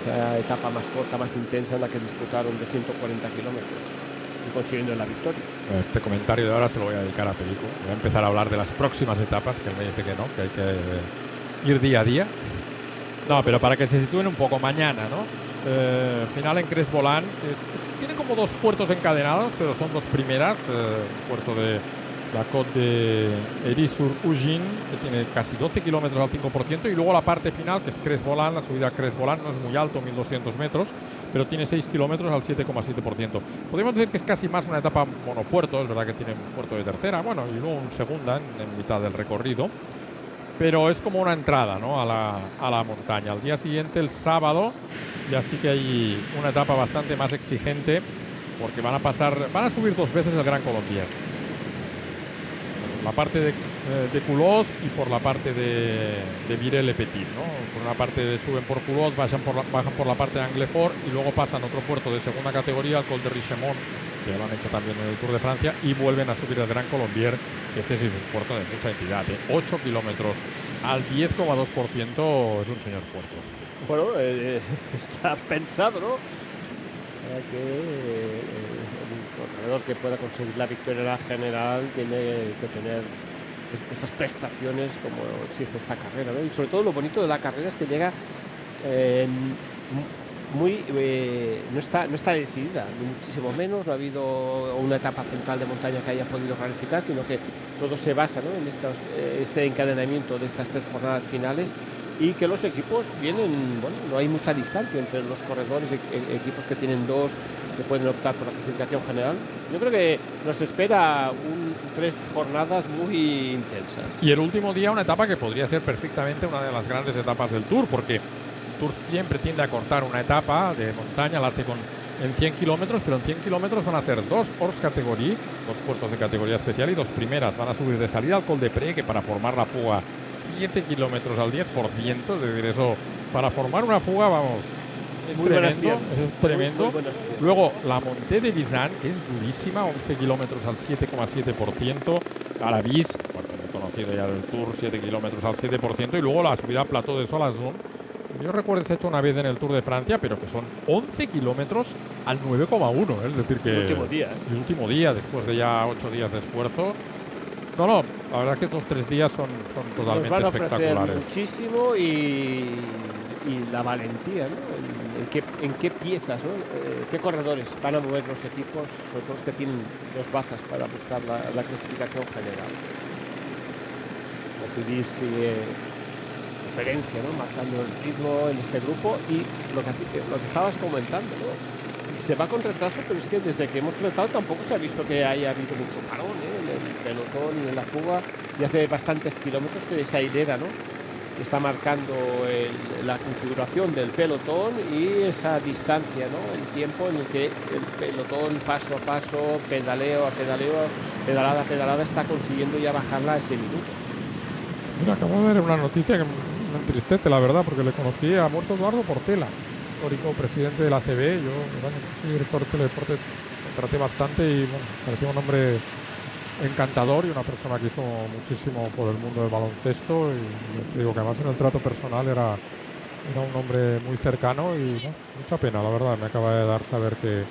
B: esa etapa más corta, más intensa, en la que disputaron de 140 kilómetros. Consiguiendo la victoria.
A: Este comentario de ahora se lo voy a dedicar a Perico. Voy a empezar a hablar de las próximas etapas, que él me dice que no, que hay que ir día a día. No, pero para que se sitúen un poco, mañana, ¿no? Final en Cresbolan. Tiene como dos puertos encadenados, pero son dos primeras. Puerto de la Côte de Héry-sur-Ugine, que tiene casi 12 kilómetros al 5%, y luego la parte final, que es Crest-Voland. La subida a Crest-Voland no es muy alto, 1200 metros, pero tiene 6 kilómetros al 7,7%. Podríamos decir que es casi más una etapa monopuerto. Es verdad que tiene un puerto de tercera, bueno, y luego un segunda en mitad del recorrido, pero es como una entrada, ¿no?, a la montaña. Al día siguiente, el sábado, ya sí que hay una etapa bastante más exigente, porque van a subir 2 veces el Gran Colombier. La parte de Culoz y por la parte de Virer-le-Petit, ¿no? Por una parte suben por Culoz, bajan por la parte de Anglefort y luego pasan otro puerto de segunda categoría, el Col de Richemont, que lo han hecho también en el Tour de Francia, y vuelven a subir el Gran Colombier, que este sí es un puerto de mucha entidad, 8 kilómetros al 10,2% es un señor puerto.
B: Bueno, está pensado, ¿no? Para que el corredor que pueda conseguir la victoria en la general tiene que tener esas prestaciones como exige esta carrera, ¿no? Y sobre todo lo bonito de la carrera es que llega no está decidida, ni muchísimo menos. No ha habido una etapa central de montaña que haya podido planificar, sino que todo se basa, ¿no?, en este encadenamiento de estas 3 jornadas finales, y que los equipos vienen, bueno, no hay mucha distancia entre los corredores, equipos que tienen 2 que pueden optar por la clasificación general. Yo creo que nos espera 3 jornadas muy intensas.
A: Y el último día una etapa que podría ser perfectamente una de las grandes etapas del Tour, porque el Tour siempre tiende a cortar una etapa de montaña, la hace en 100 kilómetros, pero en 100 kilómetros van a hacer 2 hors categorie, 2 puertos de categoría especial, y 2 primeras. Van a subir de salida al Col de Pré, que para formar la fuga 7 kilómetros al 10%, es decir, eso para formar una fuga, vamos, es
B: muy
A: tremendo, es tremendo.
B: Muy
A: luego la Montée de Visan, que es durísima, 11 kilómetros al 7,7%, Arabis, muy conocido ya del Tour, 7 kilómetros al 7%, y luego la subida al Plateau de Solazun, yo recuerdo que se ha hecho una vez en el Tour de Francia, pero que son 11 kilómetros al 9,1, es decir que el último día, después de ya 8 días de esfuerzo. No, la verdad es que estos 3 días son totalmente
B: nos van a ofrecer
A: espectaculares.
B: Muchísimo, y la valentía, ¿no? En qué piezas, ¿no? Qué corredores van a mover los equipos, sobre todo los que tienen 2 bazas para buscar la clasificación general. Decidís diferencia, ¿no?, marcando el ritmo en este grupo, y lo que estabas comentando, ¿no? Se va con retraso, pero es que desde que hemos tratado tampoco se ha visto que haya habido mucho parón, en el pelotón y en la fuga, y hace bastantes kilómetros que esa hilera, ¿no?, está marcando la configuración del pelotón y esa distancia, ¿no?, el tiempo en el que el pelotón paso a paso, pedaleo a pedaleo, pedalada a pedalada, está consiguiendo ya bajarla a ese minuto.
A: Mira, acabo de ver una noticia que me entristece, la verdad, porque le conocí, ha muerto Eduardo Portela, histórico presidente de la ACB. Yo, soy director de Teledeportes, lo traté bastante y, bueno, parecía un hombre encantador y una persona que hizo muchísimo por el mundo del baloncesto, y yo te digo que además en el trato personal era un hombre muy cercano, y mucha pena, la verdad. Me acaba de dar saber que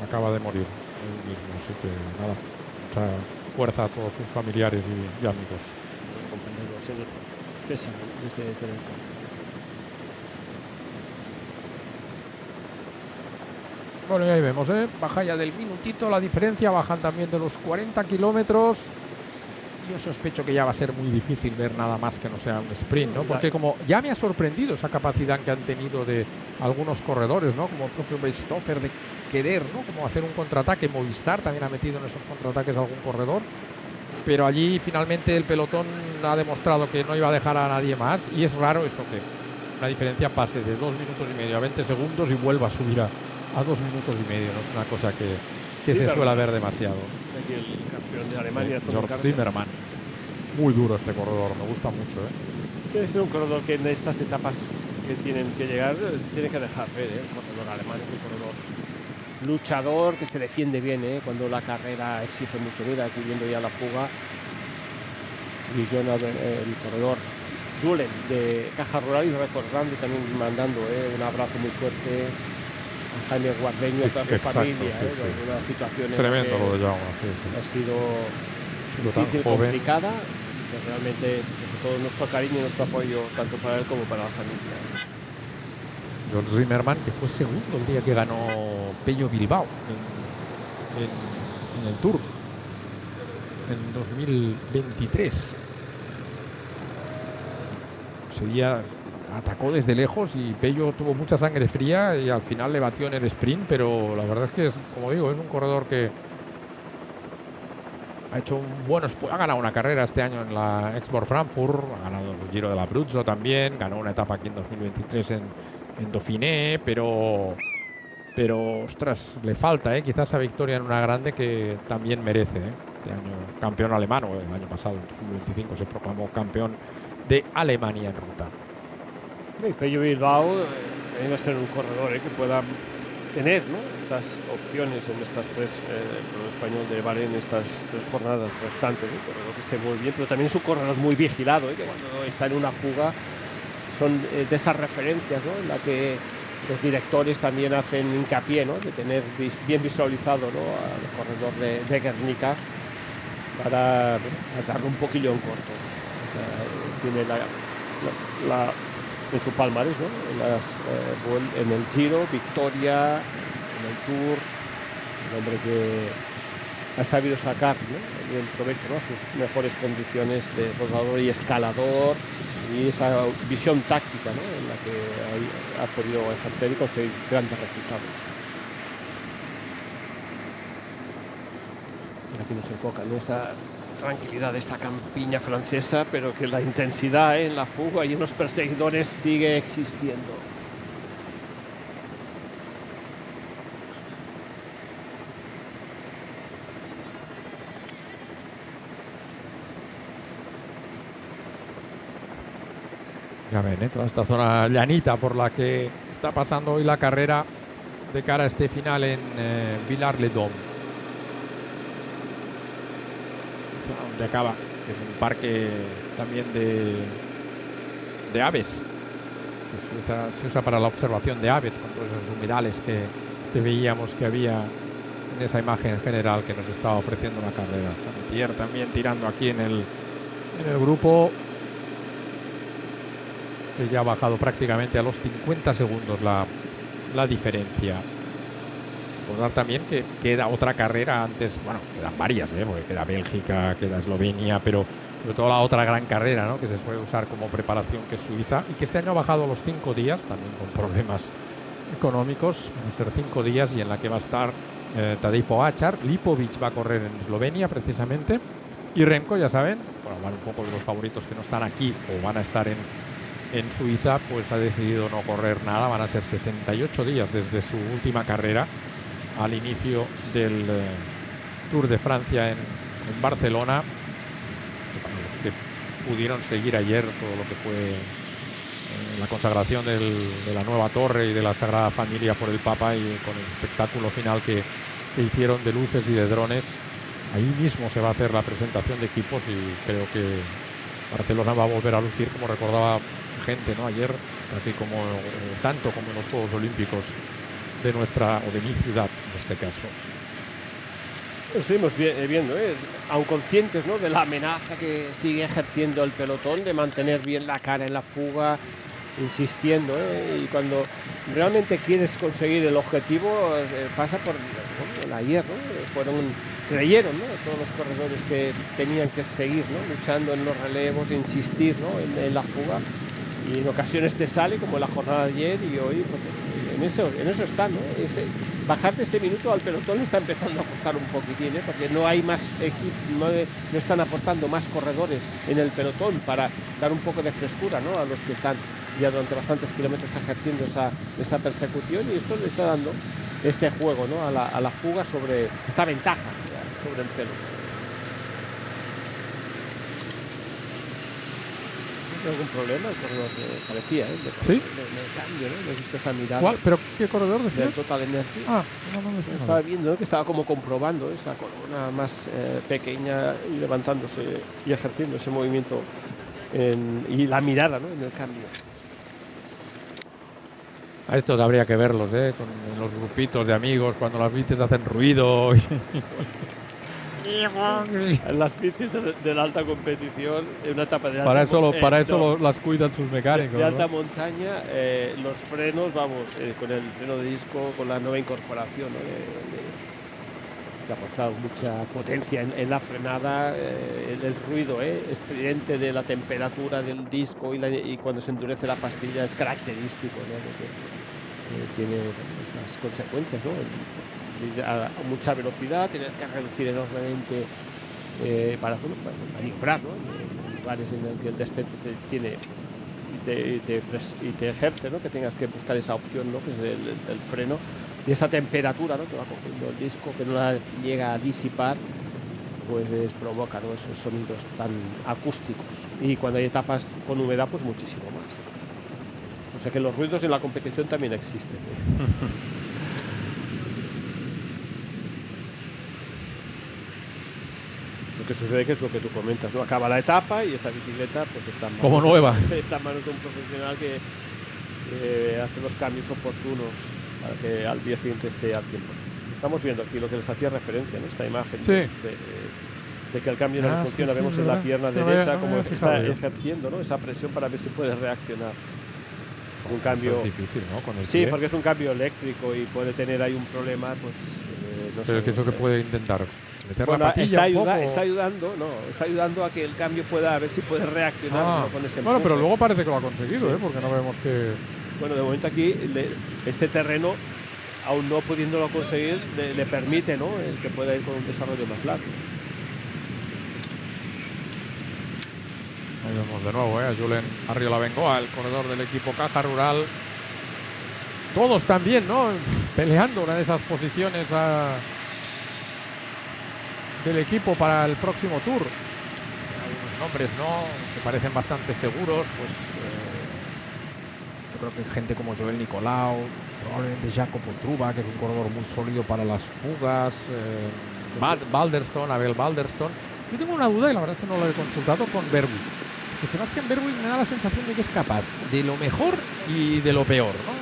A: acaba de morir él mismo, así que nada, mucha fuerza a todos sus familiares y amigos.
B: Compañero, señor Pésame, desde Teledeportes.
A: Bueno, y ahí vemos, baja ya del minutito la diferencia, bajan también de los 40 kilómetros. Yo sospecho que ya va a ser muy difícil ver nada más que no sea un sprint, ¿no? Porque como ya me ha sorprendido esa capacidad que han tenido de algunos corredores, ¿no?, como el propio Weishofer, de querer, ¿no?, como hacer un contraataque. Movistar también ha metido en esos contraataques a algún corredor, pero allí finalmente el pelotón ha demostrado que no iba a dejar a nadie más, y es raro eso, que una diferencia pase de 2 minutos y medio a 20 segundos y vuelva a subir a 2 minutos y medio, ¿no? Es una cosa que se suele ver demasiado.
B: Aquí el campeón de Alemania,
A: Georg Zimmermann. Muy duro este corredor, me gusta mucho,
B: Tiene que ser un corredor que en estas etapas que tienen que llegar se tiene que dejar ver, el corredor alemán es un corredor luchador, que se defiende bien, cuando la carrera exige mucho. Mira, aquí viendo ya la fuga, y el corredor Julen de Caja Rural, y recordando y también mandando un abrazo muy fuerte a Jaime Guardeño, a toda su familia, en una situación
A: tremendo lo de Jaume,
B: ha sido difícil, complicada, y realmente, sobre todo, nuestro cariño y nuestro apoyo tanto para él como para la familia.
A: Georg Zimmermann, que fue segundo el día que ganó Pello Bilbao en el Tour. en 2023. Sería, atacó desde lejos y Pello tuvo mucha sangre fría y al final le batió en el sprint, pero la verdad es que, como digo, es un corredor que ha hecho ha ganado una carrera este año en la Export Frankfurt, ha ganado el Giro de la Abruzzo también, ganó una etapa aquí en 2023 en Dauphiné, pero ostras, le falta quizás esa victoria en una grande que también merece. Este año campeón alemán, o el año pasado, en 2025, se proclamó campeón de Alemania en ruta.
B: Y Pello Bilbao va a ser un corredor que pueda tener, ¿no?, estas opciones en estas tres, con el español de Bahrein, estas 3 jornadas restantes, ¿no? Corredor que se mueve bien, pero también es un corredor muy vigilado, que cuando está en una fuga son de esas referencias, ¿no?, en la que los directores también hacen hincapié, ¿no?, de tener bien visualizado, ¿no?, al corredor de Guernica para darle un poquillo en corto. O sea, tiene en su palmarés, ¿no?, en el Giro, victoria, en el Tour, un hombre que ha sabido sacar, ¿no?, bien provecho, ¿no?, a sus mejores condiciones de rodador y escalador, y esa visión táctica, ¿no?, en la que ha podido ejercer y conseguir grandes resultados. Y aquí nos enfoca en esa tranquilidad de esta campiña francesa, pero que la intensidad en la fuga y en los perseguidores sigue existiendo.
A: Ya ven, toda esta zona llanita por la que está pasando hoy la carrera de cara a este final en Villars-les-Dames. Donde acaba, que es un parque también de aves, que se usa para la observación de aves, con todos esos humedales que veíamos que había en esa imagen general que nos estaba ofreciendo la carrera. Saint-Pierre también tirando aquí en el grupo, que ya ha bajado prácticamente a los 50 segundos la diferencia. Recordar también que queda otra carrera antes, bueno, quedan varias, porque queda Bélgica, queda Eslovenia, pero sobre todo la otra gran carrera, ¿no?, que se suele usar como preparación, que es Suiza, y que este año ha bajado a los 5 días, también con problemas económicos. Van a ser 5 días y en la que va a estar Tadej Pogačar. Lipovic va a correr en Eslovenia precisamente, y Remco, ya saben, por hablar un poco de los favoritos que no están aquí o van a estar en Suiza, pues ha decidido no correr nada. Van a ser 68 días desde su última carrera al inicio del Tour de Francia en Barcelona. Para los que pudieron seguir ayer todo lo que fue la consagración de la nueva torre y de la Sagrada Familia por el Papa, y con el espectáculo final que hicieron de luces y de drones, ahí mismo se va a hacer la presentación de equipos, y creo que Barcelona va a volver a lucir como recordaba gente, ¿no?, ayer, así como tanto como en los Juegos Olímpicos de nuestra, o de mi ciudad en este caso.
B: Lo seguimos viendo, aun conscientes, ¿no?, de la amenaza que sigue ejerciendo el pelotón, de mantener bien la cara en la fuga, insistiendo, y cuando realmente quieres conseguir el objetivo, pasa por el ayer, ¿no?, creyeron, ¿no?, todos los corredores que tenían que seguir, ¿no?, luchando en los relevos, insistir, ¿no?, en la fuga, y en ocasiones te sale, como la jornada de ayer, y hoy pues, en eso está, ¿no? Bajar de ese minuto al pelotón le está empezando a costar un poquitín, porque no hay más equipos, no están aportando más corredores en el pelotón para dar un poco de frescura, ¿no?, a los que están ya durante bastantes kilómetros ejerciendo esa persecución, y esto le está dando este juego, ¿no?, a la fuga, sobre esta ventaja sobre el pelotón. ¿Algún problema? El corredor parecía,
A: ¿Sí?
B: de cambio, ¿no? ¿No he visto esa mirada?
A: ¿Cuál? ¿Pero qué corredor decías?
B: Del Total Energy.
A: No.
B: Estaba viendo, ¿no?, que estaba como comprobando esa columna más pequeña, y levantándose y ejerciendo ese movimiento y la mirada, ¿no?, en el cambio.
A: A estos habría que verlos, con los grupitos de amigos, cuando las bicis hacen ruido.
B: Las bicis de la alta competición, en una etapa de
A: para eso las cuidan sus mecánicos.
B: De alta montaña, los frenos, con el freno de disco, con la nueva incorporación, ¿no?, que ha aportado mucha potencia en la frenada, el ruido estridente de la temperatura del disco y cuando se endurece la pastilla es característico, ¿no? Porque tiene esas consecuencias, ¿no? Ir a mucha velocidad, tener que reducir enormemente para maniobrar, ¿no? En lugares en los que el descenso te ejerce, ¿no? Que tengas que buscar esa opción, ¿no? Que es el freno, y esa temperatura, ¿no? Que va cogiendo el disco, que no la llega a disipar, pues provoca, ¿no? Esos sonidos tan acústicos, y cuando hay etapas con humedad, pues muchísimo más. O sea que los ruidos en la competición también existen, ¿eh? Lo que sucede que es lo que tú comentas, ¿no? Acaba la etapa y esa bicicleta pues está en manos,
A: como nueva.
B: Está en manos de un profesional que hace los cambios oportunos para que al día siguiente esté al 100%. Estamos viendo aquí lo que les hacía referencia, ¿no? Esta imagen,
A: sí,
B: de que el cambio no funciona. Vemos en la pierna derecha como está ejerciendo, ¿no? Esa presión para ver si puede reaccionar. Un cambio
A: es difícil, ¿no? Con el
B: sí,
A: pie.
B: porque es un cambio eléctrico y puede tener ahí un problema, pues no
A: pero
B: sé,
A: que eso que puede intentar meter
B: bueno,
A: la patilla
B: está ayudando a que el cambio pueda, a ver si puede reaccionar, ¿no? Con ese
A: bueno,
B: empuje.
A: pero luego parece que lo ha conseguido,
B: Sí.
A: porque no vemos que...
B: Bueno, de momento aquí este terreno, aún no pudiéndolo conseguir, le permite, ¿no? El que pueda ir con un desarrollo más largo.
A: Ahí vemos de nuevo a Julen Arriola-Bengoa, el corredor del equipo Caja Rural. Todos también, ¿no? Peleando una de esas posiciones del equipo para el próximo Tour. Hay unos nombres, ¿no? Que parecen bastante seguros, pues yo creo que gente como Joel Nicolau, probablemente Jacopo Truba, que es un corredor muy sólido para las fugas, Abel Balderston. Yo tengo una duda y la verdad es que no lo he consultado con Berwick. Que Sebastian Berwick me da la sensación de que es capaz de lo mejor y de lo peor, ¿no?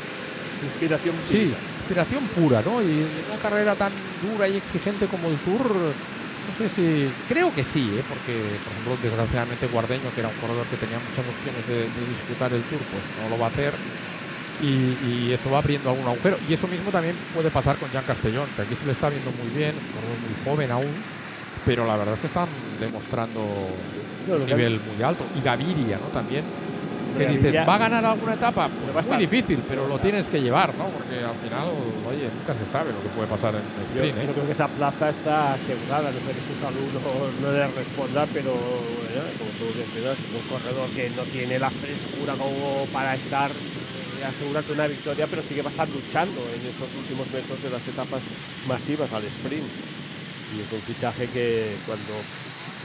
B: Inspiración pura.
A: Sí, inspiración pura, ¿no? Y una carrera tan dura y exigente como el Tour, no sé si... Creo que sí, porque, por ejemplo, desgraciadamente Guardeño, que era un corredor que tenía muchas opciones de disputar el Tour, pues no lo va a hacer. Y eso va abriendo algún agujero. Y eso mismo también puede pasar con Jan Castellón, que aquí se le está viendo muy bien, es un corredor muy joven aún, pero la verdad es que están demostrando un nivel muy alto. Y Gaviria, ¿no? También. Que dices, ¿va a ganar alguna etapa? Pues muy difícil, pero lo tienes que llevar, ¿no? Porque al final, oye, nunca se sabe lo que puede pasar en el sprint,
B: Yo creo que esa plaza está asegurada, no sé que su salud no le responda, pero como tú mencionas, un corredor que no tiene la frescura como para estar asegurarte una victoria, pero sí que va a estar luchando en esos últimos metros de las etapas masivas al sprint. Y es un fichaje que cuando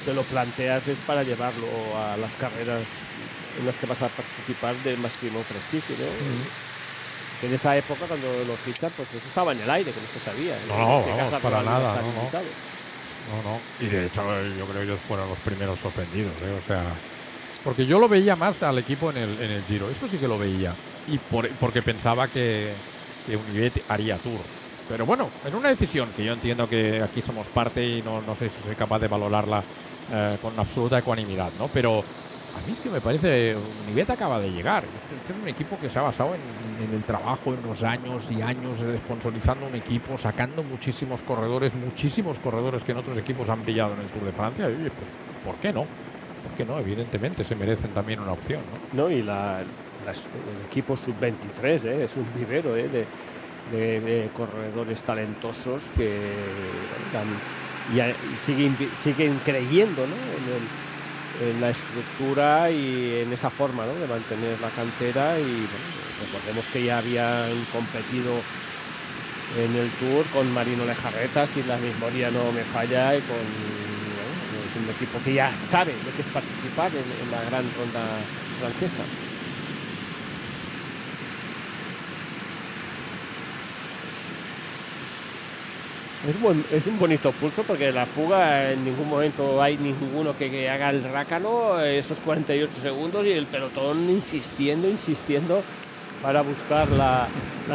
B: te lo planteas es para llevarlo a las carreras en las que vas a participar de máximo prestigio, ¿no? Que en esa época, cuando lo fichan, pues eso estaba en el aire, que no se sabía.
A: No, vamos, para nada, no. Y de hecho, yo creo que ellos fueron los primeros sorprendidos, o sea, porque yo lo veía más al equipo en el Giro, eso sí que lo veía, y porque pensaba que Univet haría Tour. Pero bueno, en una decisión que yo entiendo que aquí somos parte y no sé si soy capaz de valorarla con absoluta ecuanimidad, ¿no? Pero a mí es que me parece, Univet acaba de llegar. Este es un equipo que se ha basado en el trabajo, en los años y años, sponsorizando un equipo, sacando muchísimos corredores que en otros equipos han brillado en el Tour de Francia. Y pues, ¿por qué no? ¿Por qué no? Evidentemente se merecen también una opción, ¿no?
B: No, y el equipo sub-23 es un vivero de corredores talentosos que siguen creyendo, ¿no? en la estructura y en esa forma, ¿no? De mantener la cantera. Y bueno, recordemos que ya habían competido en el Tour con Marino Lejarreta, si la memoria no me falla, y es un equipo que ya sabe lo que es participar en la gran ronda francesa. Es un bonito pulso, porque la fuga en ningún momento hay ninguno que haga el rácano, esos 48 segundos, y el pelotón insistiendo para buscar la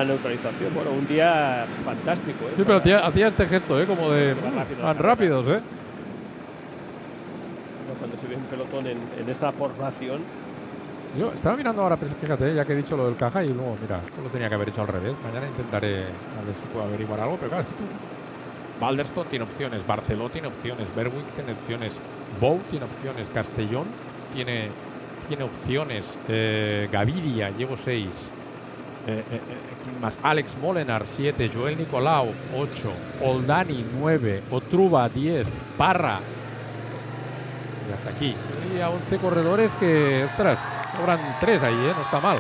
B: neutralización. Bueno, un día fantástico.
A: Sí, pero hacía este gesto, como de tan rápidos,
B: Cuando se ve un pelotón en esa formación.
A: Yo estaba mirando ahora, fíjate, ya que he dicho lo del Caja, y luego, mira, esto lo tenía que haber hecho al revés. Mañana intentaré a ver si puedo averiguar algo, pero claro, es que tú Balderston tiene opciones, Barceló tiene opciones, Berwick tiene opciones, Bow tiene opciones, Castellón tiene opciones, Gaviria, llevo 6. ¿Quién más? Alex Molenar, 7, Joel Nicolau, 8, Oldani, 9, Otruba, 10, Parra. Y hasta aquí. Y a 11 corredores que, ostras, sobran 3 ahí, no está mal.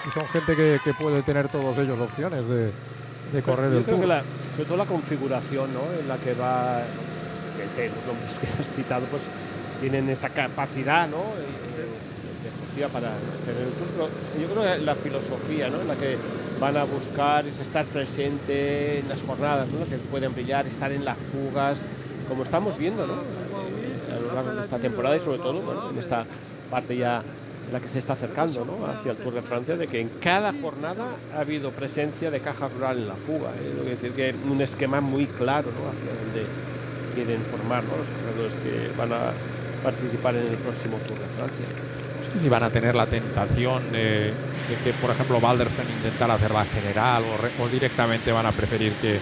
A: Y son gente que puede tener todos ellos opciones de correr el Tour.
B: Sobre todo la configuración, ¿no?, en la que va, los nombres que has citado, pues tienen esa capacidad, ¿no?, deportiva para tener el Tour. Pero yo creo que la filosofía, ¿no?, en la que van a buscar es estar presente en las jornadas, ¿no?, que pueden brillar, estar en las fugas, como estamos viendo, ¿no?, a lo largo de esta temporada y sobre todo, bueno, en esta parte ya en la que se está acercando, ¿no?, hacia el Tour de Francia, de que en cada jornada ha habido presencia de Caja Rural en la fuga. Lo que decir que un esquema muy claro, ¿no?, hacia donde quieren formar, ¿no?, los corredores que van a participar en el próximo Tour de Francia.
A: No sé si van a tener la tentación de que, por ejemplo, Balderston intentara hacer la general o directamente van a preferir que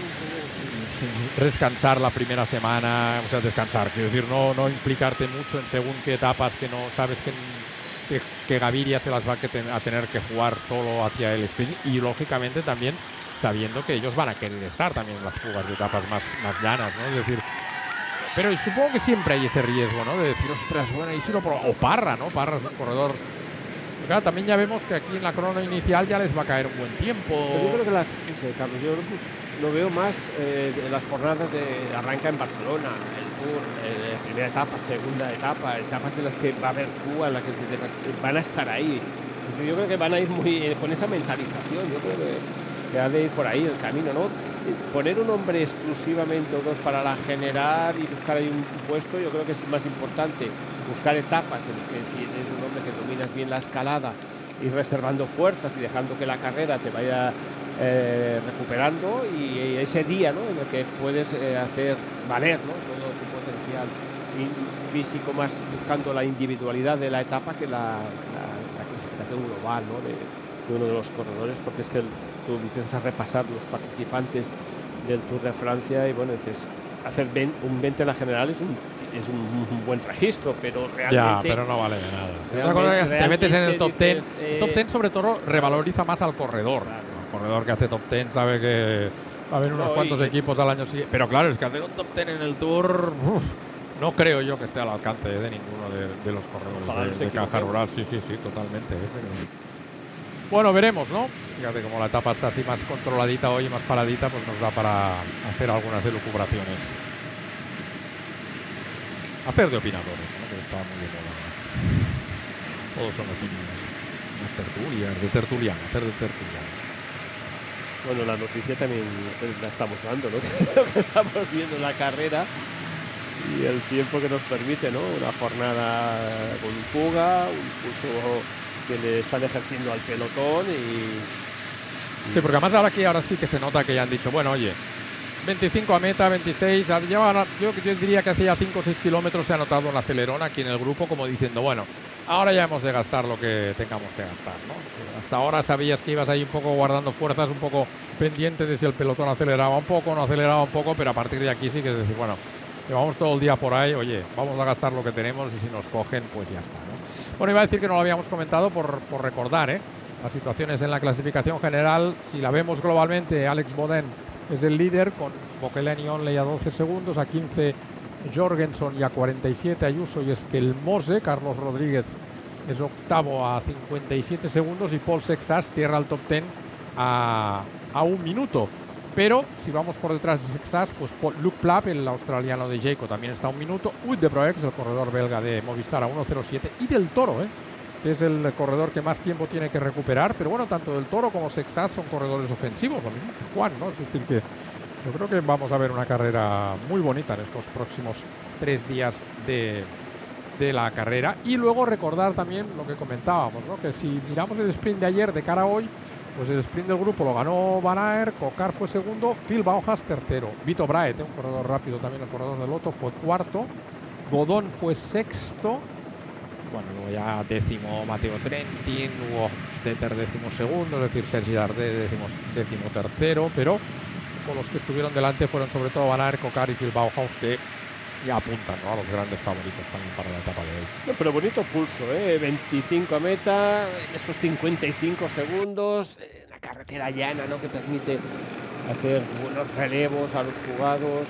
A: descansar la primera semana, o sea, descansar, quiero decir, no implicarte mucho en según qué etapas que no sabes que Gaviria se las va a tener que jugar solo hacia el sprint y lógicamente también sabiendo que ellos van a querer estar también en las fugas de etapas más llanas, ¿no? Es decir, pero supongo que siempre hay ese riesgo, ¿no?, de decir, ostras, bueno, y si no, o Parra, ¿no? Parra es un corredor. Claro, también ya vemos que aquí en la crono inicial ya les va a caer un buen tiempo.
B: Pero yo creo que Carlos, yo lo veo más en las jornadas de arranca en Barcelona, el Tour, primera etapa, segunda etapa, etapas en las que va a haber fuga, en las que van a estar ahí. Yo creo que van a ir muy con esa mentalización. Yo creo que ha de ir por ahí el camino, ¿no? Poner un hombre exclusivamente o dos para la general y buscar ahí un puesto, yo creo que es más importante buscar etapas en las que si eres un hombre que dominas bien la escalada, ir reservando fuerzas y dejando que la carrera te vaya recuperando y ese día, ¿no?, en el que puedes hacer valer, ¿no?, todo tu potencial físico, más buscando la individualidad de la etapa que la clasificación global, ¿no?, de uno de los corredores, porque es que tú empiezas a repasar los participantes del Tour de Francia y bueno, dices, hacer un 20 en la general es un buen registro, pero realmente...
A: Ya, pero no vale de nada. Otra cosa es que si te metes en el top 10, el top 10 sobre todo revaloriza más al corredor. Claro. El corredor que hace top 10 sabe que va a haber unos cuantos equipos al año siguiente. Pero claro, es que hacer un top 10 en el Tour, no creo yo que esté al alcance de ninguno de los corredores de Caja Rural. Sí, totalmente. Bueno, veremos, ¿no? Fíjate, como la etapa está así más controladita hoy, más paradita, pues nos da para hacer algunas elucubraciones. Hacer de opinadores, ¿no?, que está muy de moda. Todos son opiniones. Unas tertulias, hacer de tertuliano.
B: Bueno, la noticia también la estamos dando, ¿no? Que es lo que estamos viendo en la carrera y el tiempo que nos permite, ¿no? Una jornada con fuga, un pulso que le están ejerciendo al pelotón y...
A: Sí, porque además ahora sí que se nota que ya han dicho, bueno, oye, 25 a meta, 26, yo diría que hacía 5 o 6 kilómetros se ha notado un acelerón aquí en el grupo, como diciendo, bueno, ahora ya hemos de gastar lo que tengamos que gastar, ¿no? Hasta ahora sabías que ibas ahí un poco guardando fuerzas, un poco pendiente de si el pelotón aceleraba un poco, no aceleraba un poco, pero a partir de aquí sí que es decir, bueno, llevamos todo el día por ahí, oye, vamos a gastar lo que tenemos y si nos cogen, pues ya está, ¿no? Bueno, iba a decir que no lo habíamos comentado por recordar, las situaciones en la clasificación general. Si la vemos globalmente, Alex Bodin es el líder con Bokeleni Onley a 12 segundos, a 15 Jorgenson y a 47 Ayuso y Esquelmose. Carlos Rodríguez es octavo a 57 segundos y Paul Sexas cierra el top 10 a 1 minuto. Pero si vamos por detrás de Sexas, pues Luke Plapp, el australiano de Jayco, también está a 1 minuto. Wout de Broex, el corredor belga de Movistar, a 1.07. Y Del Toro, que es el corredor que más tiempo tiene que recuperar. Pero bueno, tanto Del Toro como Sexas son corredores ofensivos, lo mismo que Juan, ¿no? Es decir, que yo creo que vamos a ver una carrera muy bonita en estos próximos 3 días de la carrera. Y luego recordar también lo que comentábamos, ¿no? Que si miramos el sprint de ayer de cara a hoy, pues el sprint del grupo lo ganó Van Aert, Cocar fue segundo, Phil Baujas tercero, Vito Braet, un corredor rápido también, el corredor de Lotto, fue cuarto, Godón fue sexto, bueno, luego ya décimo Matteo Trentin, Hofstetter décimo segundo, es decir, Sergi Dardet décimo tercero, pero los que estuvieron delante fueron sobre todo Van Aert, Cocar y Phil Bauhaus, que ya apuntan, ¿no?, a los grandes favoritos también para la etapa de hoy.
B: No, pero bonito pulso, 25 a meta, esos 55 segundos, la carretera llana, ¿no?, que permite hacer buenos relevos a los jugados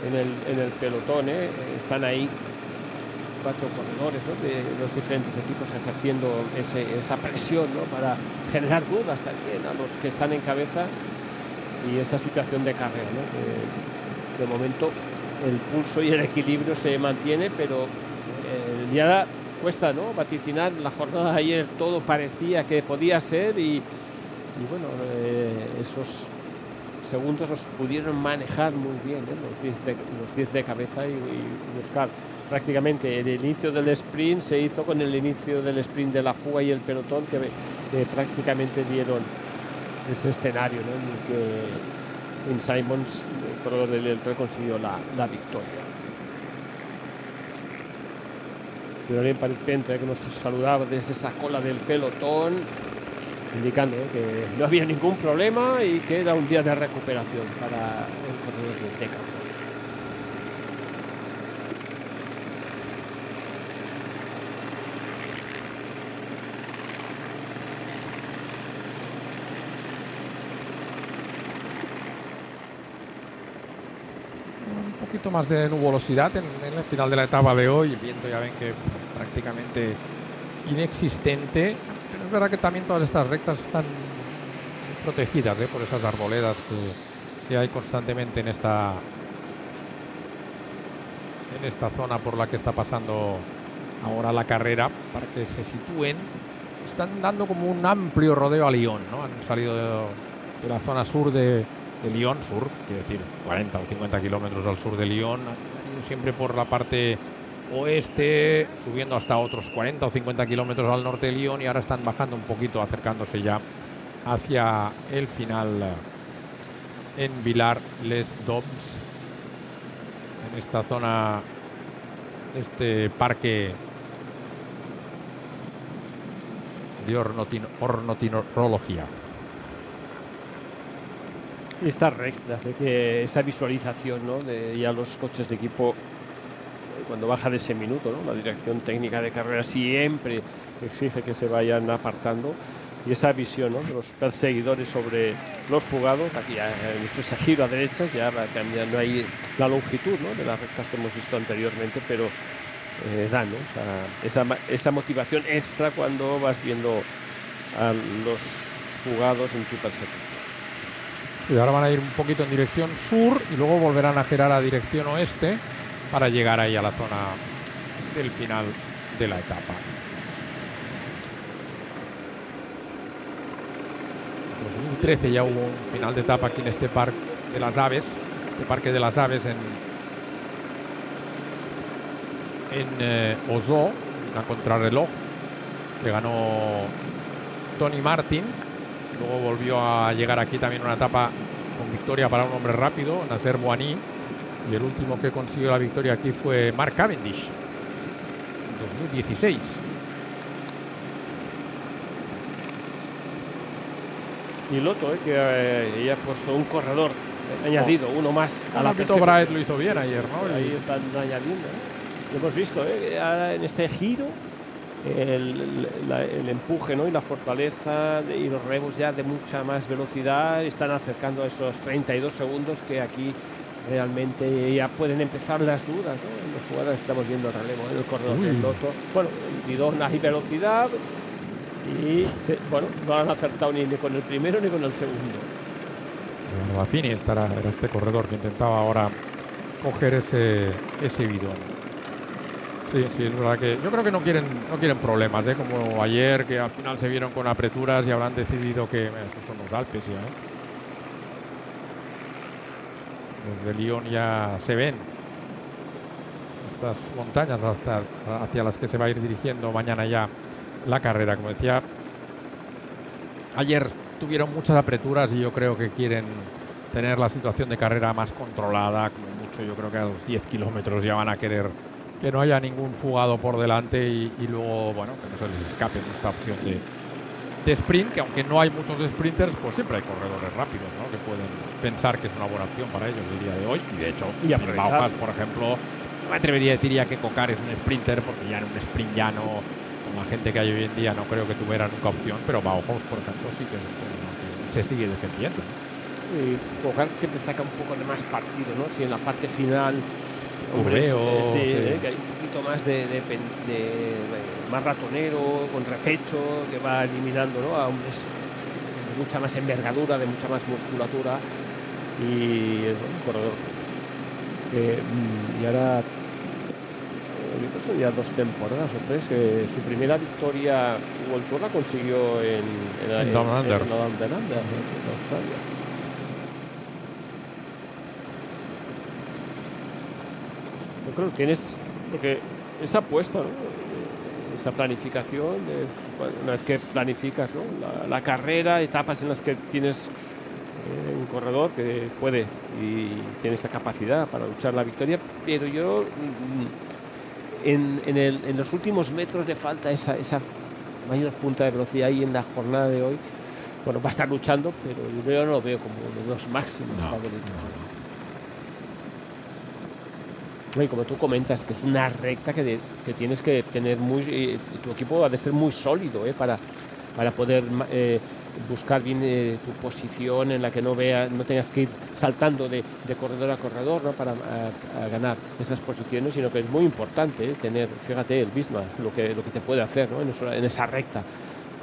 B: en el pelotón. Están ahí 4 corredores, ¿no?, de los diferentes equipos ejerciendo esa presión, ¿no?, para generar dudas también a los que están en cabeza, y esa situación de carrera, ¿no?, que de momento el pulso y el equilibrio se mantiene, pero ya cuesta, ¿no?, vaticinar. La jornada de ayer todo parecía que podía ser, y bueno, esos segundos los pudieron manejar muy bien, los 10 de cabeza, y buscar prácticamente el inicio del sprint se hizo con el inicio del sprint de la fuga y el pelotón, que prácticamente dieron ese escenario, ¿no?, en el que en Simons, el corredor del Eltre, consiguió la victoria. Julien Parpentre, que nos saludaba desde esa cola del pelotón, indicando que no había ningún problema y que era un día de recuperación para el corredor del Teca.
A: Un poquito más de nubosidad en el final de la etapa de hoy. El viento ya ven que prácticamente inexistente, pero es verdad que también todas estas rectas están protegidas por esas arboledas que hay constantemente en esta zona por la que está pasando ahora la carrera, para que se sitúen. Están dando como un amplio rodeo a Lyon, ¿no? Han salido de la zona sur de Lyon, sur, quiere decir 40 o 50 kilómetros al sur de Lyon, han ido siempre por la parte oeste, subiendo hasta otros 40 o 50 kilómetros al norte de Lyon, y ahora están bajando un poquito, acercándose ya hacia el final en Villars-les-Dombs, en esta zona, este parque de ornitorología.
B: Y estas rectas, que esa visualización, ¿no?, de ya los coches de equipo cuando baja de ese minuto, ¿no?, la dirección técnica de carrera siempre exige que se vayan apartando, y esa visión, ¿no?, de los perseguidores sobre los fugados. Aquí ya ese giro a derechas ya va cambiando ahí la longitud, ¿no?, de las rectas que hemos visto anteriormente, pero da, ¿no?, esa motivación extra cuando vas viendo a los fugados en tu persecución.
A: Sí, ahora van a ir un poquito en dirección sur y luego volverán a girar a dirección oeste para llegar ahí a la zona del final de la etapa. 2013 ya hubo un final de etapa aquí en este Parque de las Aves, en Ozo, una contrarreloj que ganó Tony Martin. Luego volvió a llegar aquí también una etapa con victoria para un hombre rápido, Nacer Boigny, y el último que consiguió la victoria aquí fue Mark Cavendish en 2016.
B: Y Lotto, que ella ha puesto un corredor añadido, uno más a la
A: persecución. Bright lo hizo bien ayer, ¿no?
B: Ahí están añadiendo. Lo hemos visto, ahora en este giro, el empuje, ¿no?, y la fortaleza y los relevos ya de mucha más velocidad están acercando a esos 32 segundos que aquí realmente ya pueden empezar las dudas, ¿no? En los jugadores estamos viendo el relevo en el corredor del Lotto. Bueno, en bidón hay velocidad y no han acertado ni con el primero ni con el segundo.
A: Bafini era este corredor que intentaba ahora coger ese bidón. Sí, es verdad que yo creo que no quieren problemas, como ayer, que al final se vieron con apreturas y habrán decidido que esos son los Alpes ya, Desde Lyon ya se ven estas montañas hacia las que se va a ir dirigiendo mañana ya la carrera. Como decía, ayer tuvieron muchas apreturas y yo creo que quieren tener la situación de carrera más controlada. Como mucho, yo creo que a los 10 kilómetros ya van a querer que no haya ningún fugado por delante y luego, que no se les escape esta opción de sprint, que aunque no hay muchos sprinters, pues siempre hay corredores rápidos, ¿no? Que pueden pensar que es una buena opción para ellos el día de hoy. Y de hecho, en Bauhaus, por ejemplo, no me atrevería a decir ya que Cocar es un sprinter, porque ya en un sprint llano, con la gente que hay hoy en día, no creo que tuviera nunca opción, pero Bauhaus, por ejemplo, sí que se sigue defendiendo, ¿no?
B: Y Cocar siempre saca un poco de más partido, ¿no? Si en la parte final
A: Urbeo,
B: que hay un poquito más de más ratonero, con repecho, que va eliminando, ¿no? A hombres de mucha más envergadura, de mucha más musculatura, y es un corredor y ahora son ya 2 temporadas o 3 que su primera victoria World Tour la consiguió en
A: Down Under,
B: en Australia. Yo creo que tienes, porque esa apuesta, ¿no? Esa planificación, una vez que planificas, ¿no? la carrera, etapas en las que tienes un corredor que puede y tiene esa capacidad para luchar la victoria, pero yo en los últimos metros le falta esa mayor punta de velocidad, y en la jornada de hoy, bueno, va a estar luchando, pero yo no lo veo como uno de los máximos favoritos. Y como tú comentas, que es una recta que tienes que tener tu equipo ha de ser muy sólido, para poder buscar bien tu posición, en la que no tengas que ir saltando de corredor a corredor, ¿no? Para a ganar esas posiciones, sino que es muy importante tener, fíjate, el Visma, lo que te puede hacer, ¿no? En esa recta.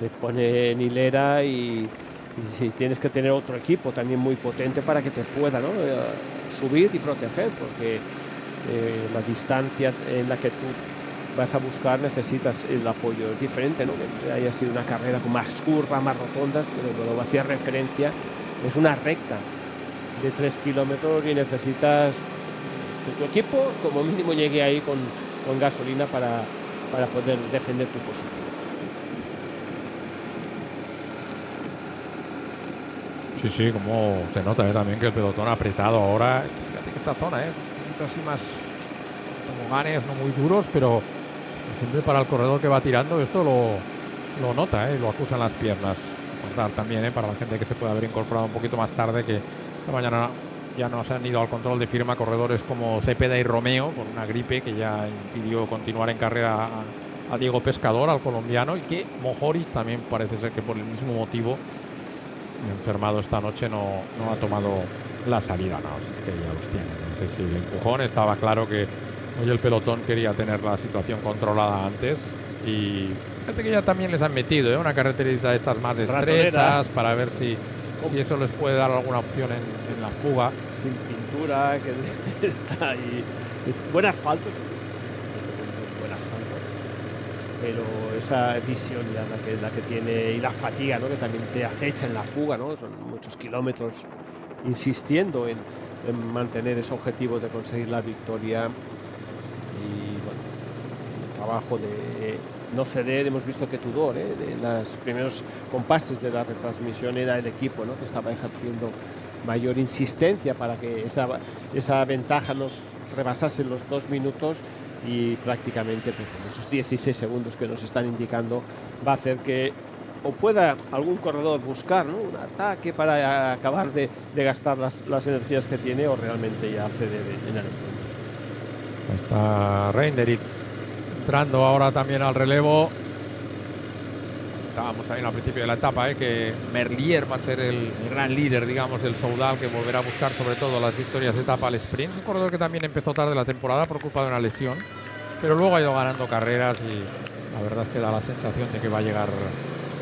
B: Te pone en hilera y tienes que tener otro equipo también muy potente para que te pueda, ¿no? Subir y proteger, porque la distancia en la que tú vas a buscar necesitas el apoyo. Es diferente, ¿no? Que haya sido una carrera con más curvas, más rotondas, pero cuando hacía referencia es una recta de 3 kilómetros y necesitas que tu equipo como mínimo llegue ahí con gasolina para poder defender tu posición.
A: Sí, como se nota también que el pelotón ha apretado ahora. Fíjate que esta zona, así más toboganes, no muy duros, pero siempre para el corredor que va tirando esto lo nota, y lo acusan las piernas. Contar también, para la gente que se puede haber incorporado un poquito más tarde, que esta mañana ya no se han ido al control de firma corredores como Cepeda y Romeo, con una gripe que ya impidió continuar en carrera a Diego Pescador, al colombiano, y que Mohoric también parece ser que por el mismo motivo, enfermado esta noche, no ha tomado la salida. No, si es que ya los tiene. No sé si el empujón estaba claro que hoy el pelotón quería tener la situación controlada antes, y fíjate que ya también les han metido una carreterita de estas más estrechas para ver si eso les puede dar alguna opción en la fuga.
B: Sin pintura, que está ahí. Es buen asfalto, buen asfalto, pero esa visión ya la que tiene, y la fatiga, ¿no? Que también te acecha en la fuga, ¿no? Son muchos kilómetros insistiendo en mantener ese objetivo de conseguir la victoria, y bueno, el trabajo de no ceder. Hemos visto que Tudor, de los primeros compases de la retransmisión, era el equipo, ¿no? Que estaba ejerciendo mayor insistencia para que esa ventaja nos rebasase los 2 minutos, y prácticamente pues, esos 16 segundos que nos están indicando va a hacer que o pueda algún corredor buscar, ¿no? Un ataque para acabar de gastar las energías que tiene, o realmente ya ceder en el encuentro.
A: Está Reinderitz entrando ahora también al relevo. Estábamos también al principio de la etapa, que Merlier va a ser el gran líder, digamos, del Soudal, que volverá a buscar sobre todo las victorias de etapa al sprint. Un corredor que también empezó tarde la temporada por culpa de una lesión, pero luego ha ido ganando carreras, y la verdad es que da la sensación de que va a llegar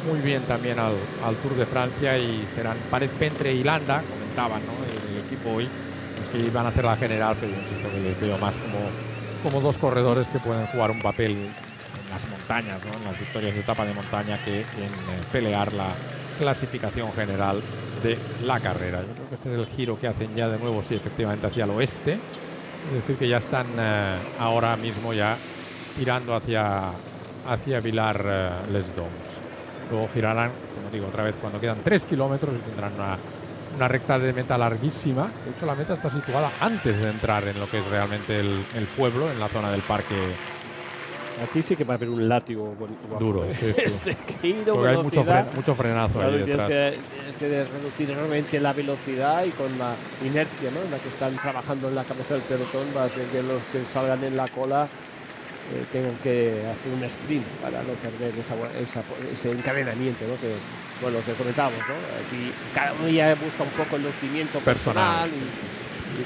A: muy bien también al Tour de Francia, y serán Pentre y Landa, comentaban, ¿no? El equipo hoy, los que iban a hacer la general, pero yo insisto que les veo más como 2 corredores que pueden jugar un papel en las montañas, ¿no? En las victorias de etapa de montaña, que en pelear la clasificación general de la carrera. Yo creo que este es el giro que hacen ya de nuevo, sí, efectivamente, hacia el oeste, es decir, que ya están ahora mismo ya tirando hacia Villars-les-Doms. Luego girarán, como digo, otra vez cuando quedan 3 kilómetros, y tendrán una recta de meta larguísima. De hecho, la meta está situada antes de entrar en lo que es realmente el pueblo, en la zona del parque
B: Aquí sí que va a haber un látigo guapo.
A: Duro, sí, sí.
B: Este giro,
A: Porque hay mucho,
B: velocidad.
A: mucho frenazo
B: Claro,
A: ahí
B: tienes
A: detrás.
B: que reducir enormemente la velocidad y con la inercia, ¿no?, en la que están trabajando en la cabeza del pelotón, va a hacer que los que salgan en la cola tengan que hacer un sprint para no perder ese encadenamiento, ¿no?, que, bueno, que comentábamos, ¿no? Aquí cada uno ya busca un poco el lucimiento personal.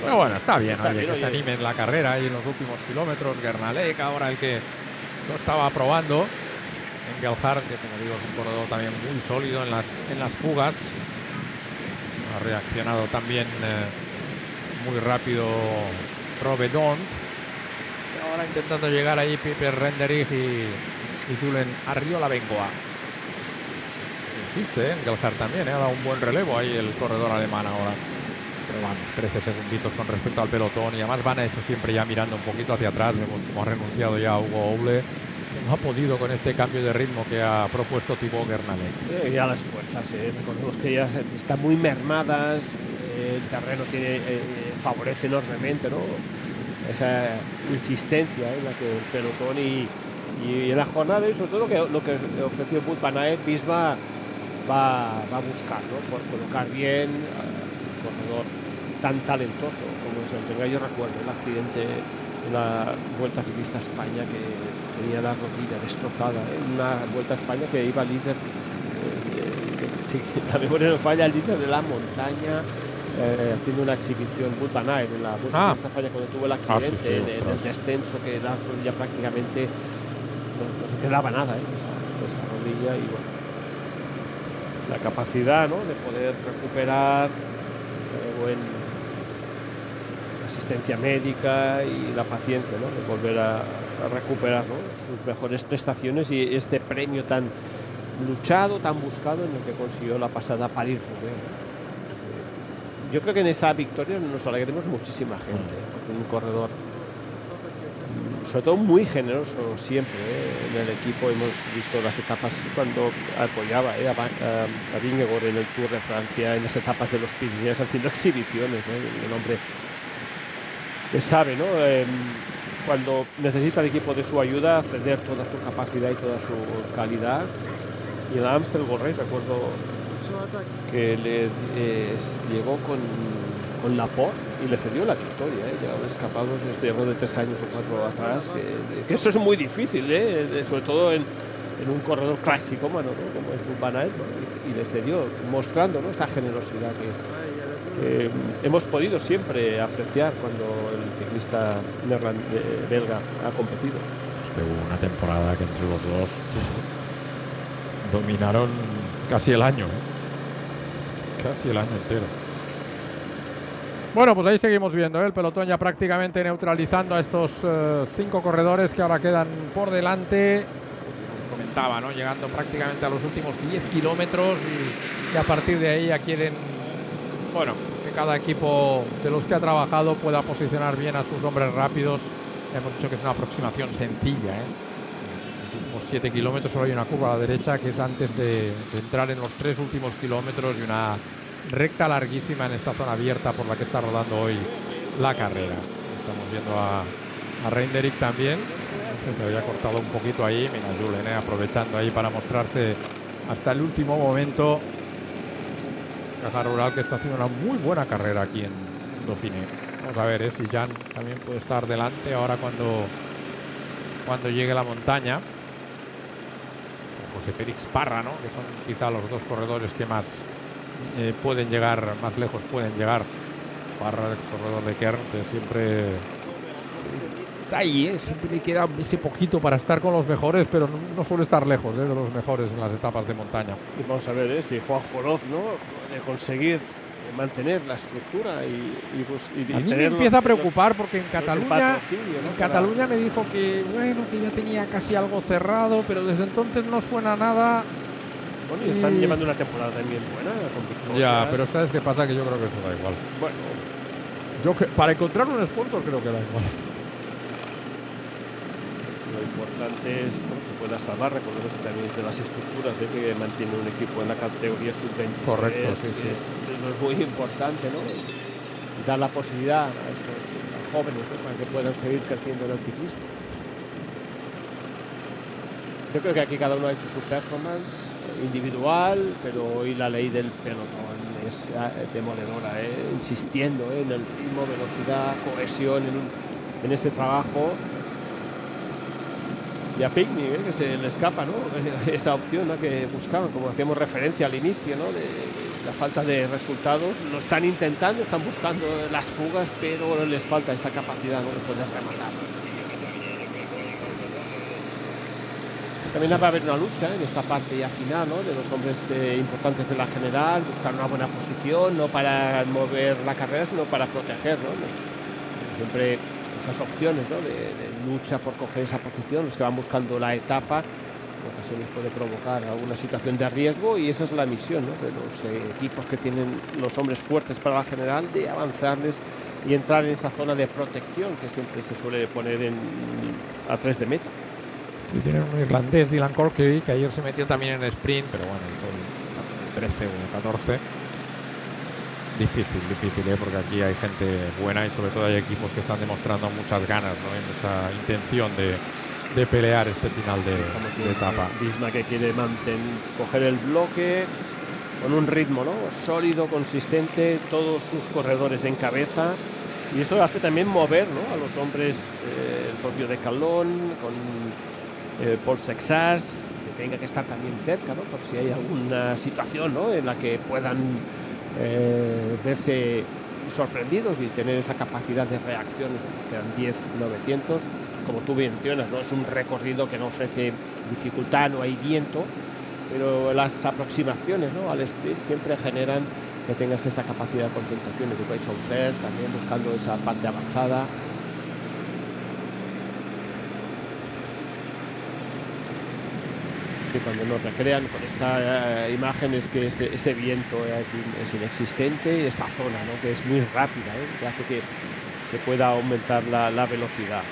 A: Pero bueno, está bien,
B: está
A: oye,
B: bien,
A: que se
B: oye.
A: anime en la carrera y en los últimos kilómetros. Guernalec, ahora el que lo estaba probando. Engelhard, que como digo es un corredor también muy sólido en las fugas. Ha reaccionado también muy rápido Provedont. Y ahora intentando llegar ahí Piper Renderich y Julen Arriola Bengoa. Insiste, Engelhard también, ha dado un buen relevo ahí el corredor alemán ahora. Pero vamos, 13 segunditos con respecto al pelotón. Y además van a eso siempre ya mirando un poquito hacia atrás. Vemos cómo ha renunciado ya Hugo Oble. No ha podido con este cambio de ritmo que ha propuesto Thibaut Guernalec.
B: Ya las fuerzas, recordemos que ya están muy mermadas, el terreno favorece enormemente, ¿no?, esa insistencia en la que el pelotón y en la jornada, y sobre todo lo que ofreció Wout van Aert, Visma va a buscar, ¿no?, por colocar bien un corredor tan talentoso como es el Benga. Yo recuerdo el accidente en la Vuelta Ciclista a España, que tenía la rodilla destrozada, en una Vuelta a España que iba líder, si la memoria no falla, el líder de la montaña, haciendo una exhibición Wout van Aert en la Vuelta Ciclista a España, cuando tuvo el accidente,
A: sí,
B: en el descenso, que la rodilla prácticamente no se quedaba nada, esa rodilla. Y bueno, la capacidad, ¿no?, de poder recuperar asistencia médica y la paciencia, ¿no?, de volver a recuperar, ¿no?, sus mejores prestaciones, y este premio tan luchado, tan buscado, en el que consiguió la pasada París-Roubaix. Yo creo que en esa victoria nos alegremos muchísima gente, porque un corredor sobre todo muy generoso siempre, en el equipo. Hemos visto las etapas cuando apoyaba a Vingegaard en el Tour de Francia, en las etapas de los Pirineos, haciendo exhibiciones, el hombre que sabe, ¿no?, cuando necesita el equipo de su ayuda, ceder toda su capacidad y toda su calidad. Y en la Amstel Gold Race recuerdo que llegó con Laporte y le cedió la victoria, llegaron escapados, estoy hablando de 3 años o 4 atrás, que eso es muy difícil, sobre todo en un corredor clásico, ¿no?, como es Wout van Aert, ¿no?, y le cedió, mostrando, ¿no?, esa generosidad que hemos podido siempre apreciar cuando el ciclista belga ha competido.
A: Es que hubo una temporada que entre los dos dominaron casi el año, casi el año entero. Bueno, pues ahí seguimos viendo, el pelotón ya prácticamente neutralizando a estos 5 corredores que ahora quedan por delante. Comentaba, ¿no?, llegando prácticamente a los últimos 10 kilómetros y a partir de ahí ya quieren, bueno, que cada equipo de los que ha trabajado pueda posicionar bien a sus hombres rápidos. Hemos dicho que es una aproximación sencilla, En los últimos 7 kilómetros solo hay una curva a la derecha, que es antes de entrar en los 3 últimos kilómetros, y una recta larguísima en esta zona abierta por la que está rodando hoy la carrera. Estamos viendo a Renderich también. Se había cortado un poquito ahí. Mira, Julen, aprovechando ahí para mostrarse hasta el último momento. Caja Rural, que está haciendo una muy buena carrera aquí en Dauphiné. Vamos a ver si Jan también puede estar delante ahora cuando llegue la montaña. Con José Félix Parra, ¿no?, que son quizá los dos corredores que más pueden llegar, más lejos pueden llegar. Parra, el corredor de Kern, que siempre está ahí, siempre le queda ese poquito para estar con los mejores, pero no suele estar lejos de los mejores en las etapas de montaña.
B: Y vamos a ver si Juan Joroz, ¿no?, de conseguir mantener la estructura y
A: a mí me empieza a preocupar, porque en Cataluña me dijo que bueno, que ya tenía casi algo cerrado, pero desde entonces no suena nada.
B: Bueno, y están llevando una temporada también buena con victorias.
A: Ya, pero ¿sabes qué pasa? Que yo creo que eso da igual. Bueno, para encontrar un sponsor creo que da igual.
B: Lo importante es que pueda salvar. Recordemos que también es de las estructuras que mantiene un equipo en la categoría sub-23.
A: Correcto, sí.
B: Eso es muy importante, ¿no? Dar la posibilidad a estos jóvenes, ¿no?, para que puedan seguir creciendo en el ciclismo. Yo creo que aquí cada uno ha hecho su performance individual, pero hoy la ley del pelotón es demoledora, insistiendo en el ritmo, velocidad, cohesión en ese trabajo. Y a Picnic, que se le escapa, ¿no? Esa opción, ¿no?, que buscaban, como hacíamos referencia al inicio, ¿no?, de la falta de resultados. Lo están intentando, están buscando las fugas, pero les falta esa capacidad, ¿no?, de poder rematar. También va a haber una lucha en esta parte ya final, ¿no?, de los hombres importantes de la general, buscar una buena posición, no para mover la carrera, sino para proteger, ¿no? Siempre esas opciones, ¿no?, de lucha por coger esa posición, los que van buscando la etapa, en ocasiones puede provocar alguna situación de riesgo, y esa es la misión, ¿no?, de los equipos que tienen los hombres fuertes para la general, de avanzarles y entrar en esa zona de protección que siempre se suele poner a 3 de meta.
A: Y tienen un irlandés, Dylan Corky, que ayer se metió también en el sprint, pero bueno, el 13 o 14. Difícil, porque aquí hay gente buena y sobre todo hay equipos que están demostrando muchas ganas, ¿no?, y mucha intención de pelear este final de etapa.
B: Visma, que quiere coger el bloque con un ritmo, ¿no?, sólido, consistente, todos sus corredores en cabeza, y eso hace también mover, ¿no?, a los hombres, el propio Decathlon, con Paul Sexas, que tenga que estar también cerca, ¿no?, por si hay alguna situación, ¿no?, en la que puedan verse sorprendidos y tener esa capacidad de reacción. Quedan 10.900, como tú mencionas, ¿no?, es un recorrido que no ofrece dificultad, no hay viento, pero las aproximaciones, ¿no?, al sprint siempre generan que tengas esa capacidad de concentración. Education First también buscando esa parte avanzada. Sí, cuando nos recrean con esta imagen, es que ese viento es inexistente, y esta zona, ¿no?, que es muy rápida, que hace que se pueda aumentar la velocidad.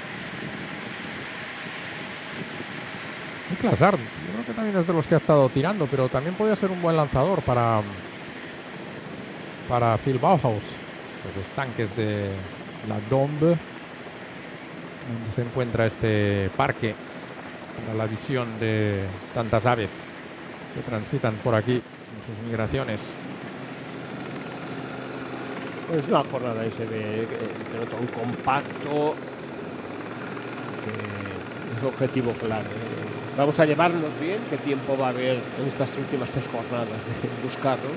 A: Niklas Arndt, yo creo que también es de los que ha estado tirando, pero también podría ser un buen lanzador para Phil Bauhaus, los estanques de la Dombe, donde se encuentra este parque, para la visión de tantas aves que transitan por aquí en sus migraciones.
B: Es una jornada ese de pelotón compacto, es objetivo claro. Vamos a llevarnos bien. ¿Qué tiempo va a haber en estas últimas 3 jornadas de buscarlo?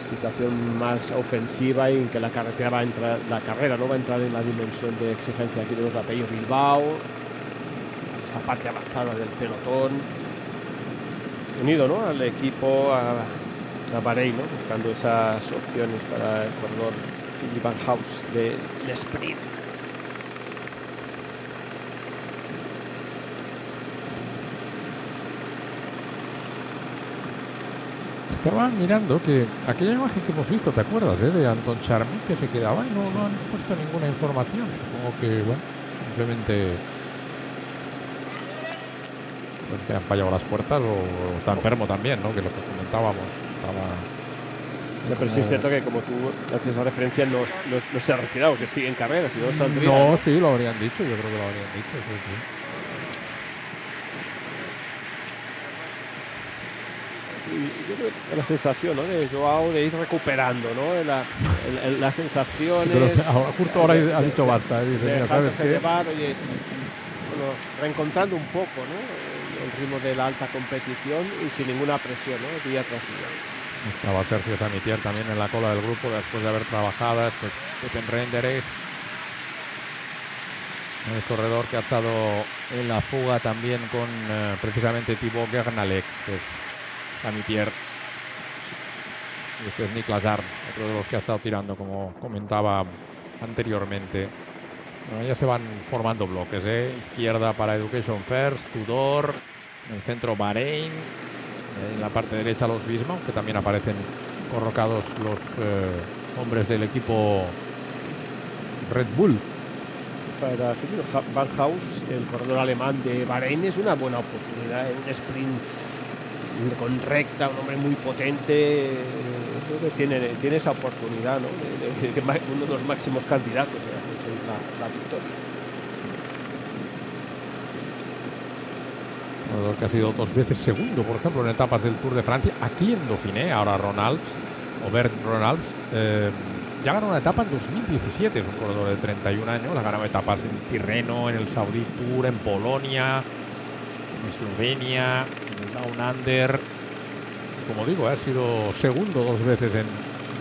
B: Situación más ofensiva, y en que la carrera va a entrar en la dimensión de exigencia aquí de los de Apello Bilbao, esa parte avanzada del pelotón, unido, ¿no?, al equipo, a Bahrein, ¿no?, buscando esas opciones para el corredor Philipp Van Haus del sprint.
A: Estaba mirando que aquella imagen que hemos visto, ¿te acuerdas, de Anton Charmy, que se quedaba y no han puesto ninguna información? Supongo que, bueno, simplemente pues que han fallado las fuerzas, o está enfermo también, ¿no?, que lo que comentábamos.
B: Pero sí es cierto que, como tú haces la referencia, no se ha retirado, que sigue en carrera, si no saldría.
A: No, sí, lo habrían dicho, yo creo que lo habrían dicho, sí.
B: Yo creo que la sensación, ¿no?, de Joao de ir recuperando, ¿no?, las sensaciones.
A: Pero ahora ha dicho basta, dice, mira, ¿sabes qué?
B: Reencontrando un poco, ¿no?, el ritmo de la alta competición, y sin ninguna presión, ¿no?, día tras día.
A: Estaba Sergio Samitier también en la cola del grupo después de haber trabajado. Pepen Reinderich, el corredor que ha estado en la fuga también con precisamente Thibaut Gernalek, que es Samitier, y este es Niklas Arndt, otro de los que ha estado tirando, como comentaba anteriormente. Bueno, ya se van formando bloques, izquierda para Education First, Tudor, en el centro Bahrein, en la parte derecha los Visma, que también aparecen colocados los hombres del equipo Red Bull.
B: Para Philipp Van Haus, el corredor alemán de Bahrein, es una buena oportunidad en un sprint con recta, un hombre muy potente. Creo que tiene esa oportunidad, ¿no?, de uno de los máximos candidatos a conseguir la victoria.
A: corredor que ha sido 2 veces segundo, por ejemplo, en etapas del Tour de Francia, aquí en Dauphiné, ahora Ronalds, Aubert Ronalds, ya ganó una etapa en 2017, es un corredor de 31 años, ha ganado etapas en Tirreno, en el Saudi Tour, en Polonia, en Eslovenia, en el Down Under. Como digo, ha sido segundo 2 veces en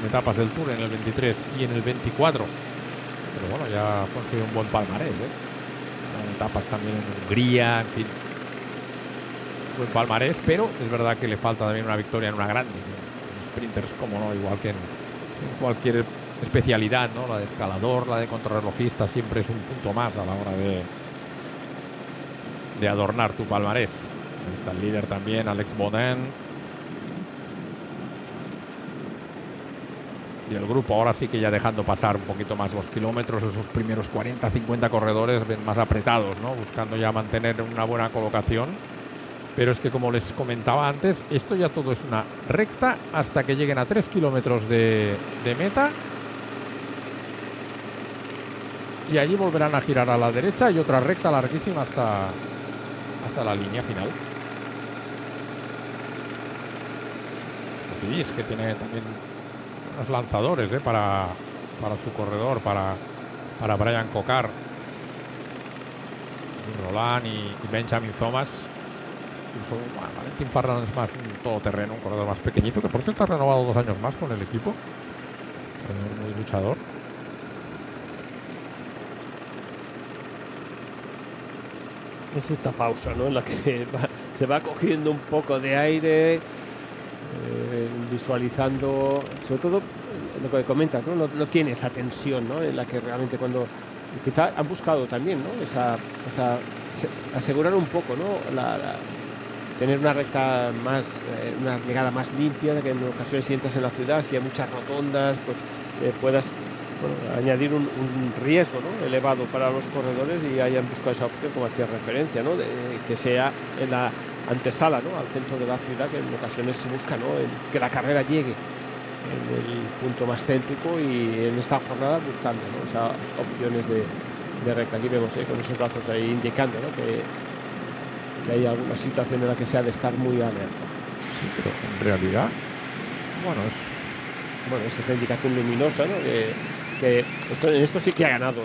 A: etapas del Tour, en el 23 y en el 24. Pero bueno, ya ha conseguido un buen palmarés, en etapas también en Hungría, en fin. Buen palmarés, pero es verdad que le falta también una victoria en una grande. En sprinters, como no, igual que en cualquier especialidad, ¿no? La de escalador, la de contrarrelojista, siempre es un punto más a la hora de adornar tu palmarés. Ahí está el líder también, Alex Baudin. Y el grupo ahora sí que ya dejando pasar un poquito más los kilómetros, esos primeros 40, 50 corredores ven más apretados, ¿no? Buscando ya mantener una buena colocación. Pero es que, como les comentaba antes, esto ya todo es una recta hasta que lleguen a 3 kilómetros de meta. Y allí volverán a girar a la derecha y otra recta larguísima hasta la línea final. Sí, es que tiene también unos lanzadores para su corredor, para Brian Cocard, Roland y Benjamin Thomas. Incluso Valentín Farran es más un todoterreno, un corredor más pequeñito, que por cierto ha renovado 2 años más con el equipo. Muy luchador.
B: Es esta pausa, ¿no? En la que se va cogiendo un poco de aire, visualizando, sobre todo lo que comentas, ¿no? No tiene esa tensión, ¿no? En la que realmente cuando quizá han buscado también, ¿no? Asegurar un poco, ¿no? Tener una recta más, una llegada más limpia, de que en ocasiones si entras en la ciudad, si hay muchas rotondas, pues puedas añadir un riesgo, ¿no? elevado para los corredores, y hayan buscado esa opción, como hacía referencia, ¿no? De que sea en la antesala, ¿no? Al centro de la ciudad, que en ocasiones se busca, ¿no? que la carrera llegue en el punto más céntrico, y en esta jornada buscando, ¿no? Esas opciones de recta. Aquí vemos con esos brazos ahí indicando, ¿no? que hay alguna situación en la que se ha de estar muy alerta.
A: Sí, pero en realidad,
B: es esa indicación luminosa, ¿no? Que en esto sí que ha ganado,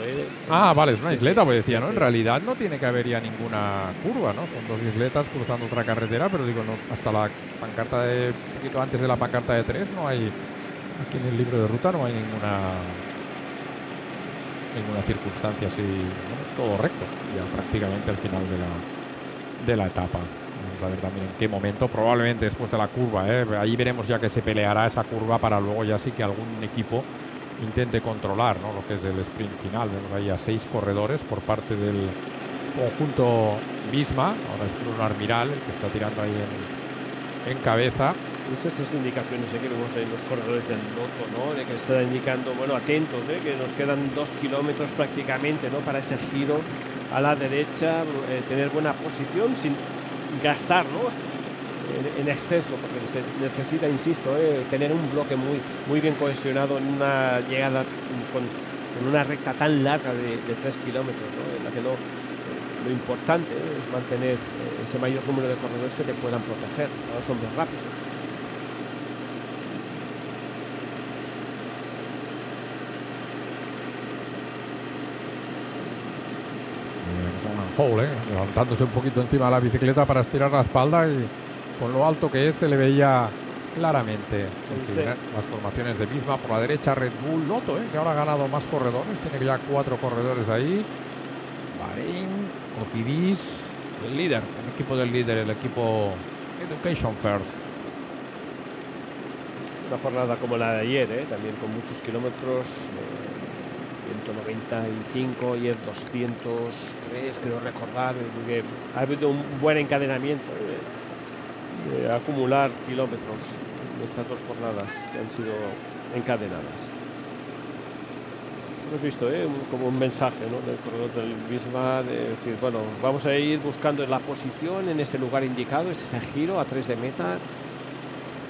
A: vale, es una isleta, pues decía, ¿no?
B: Sí.
A: En realidad no tiene que haber ya ninguna curva, ¿no? Son 2 isletas cruzando otra carretera, pero digo, no, hasta la pancarta un poquito antes de la pancarta de 3 no hay, aquí en el libro de ruta no hay ninguna circunstancia así, ¿no? Todo recto, ya prácticamente al final de la etapa. Vamos a ver también en qué momento, probablemente después de la curva, ahí veremos ya que se peleará esa curva, para luego ya sí que algún equipo intente controlar, ¿no? Lo que es el sprint final. Vemos ahí a 6 corredores por parte del conjunto Visma. Ahora es Bruno Armiral el que está tirando ahí en cabeza.
B: Esas indicaciones que vemos en los corredores del Lotto, ¿no? De que está indicando, bueno, atentos, que nos quedan 2 kilómetros prácticamente, ¿no? Para ese giro a la derecha, tener buena posición sin gastar, ¿no? En exceso, porque se necesita, insisto, tener un bloque muy bien cohesionado en una llegada con una recta tan larga de 3 kilómetros, ¿no? En la que lo importante es mantener ese mayor número de corredores que te puedan proteger a los hombres rápidos.
A: Hole, levantándose un poquito encima de la bicicleta para estirar la espalda, y con lo alto que es se le veía claramente. Las formaciones de Visma por la derecha, Red Bull, Lotto, que ahora ha ganado más corredores, tiene ya 4 corredores ahí. Bahrein, Cofidis, el líder, el equipo del líder, el equipo Education First.
B: Una jornada como la de ayer, también con muchos kilómetros, 195 y el 203, creo recordar, que ha habido un buen encadenamiento de acumular kilómetros en estas 2 jornadas que han sido encadenadas. Hemos visto como un mensaje, ¿no? Del corredor del Visma, de decir, bueno, vamos a ir buscando la posición en ese lugar indicado, ese giro a 3 de meta.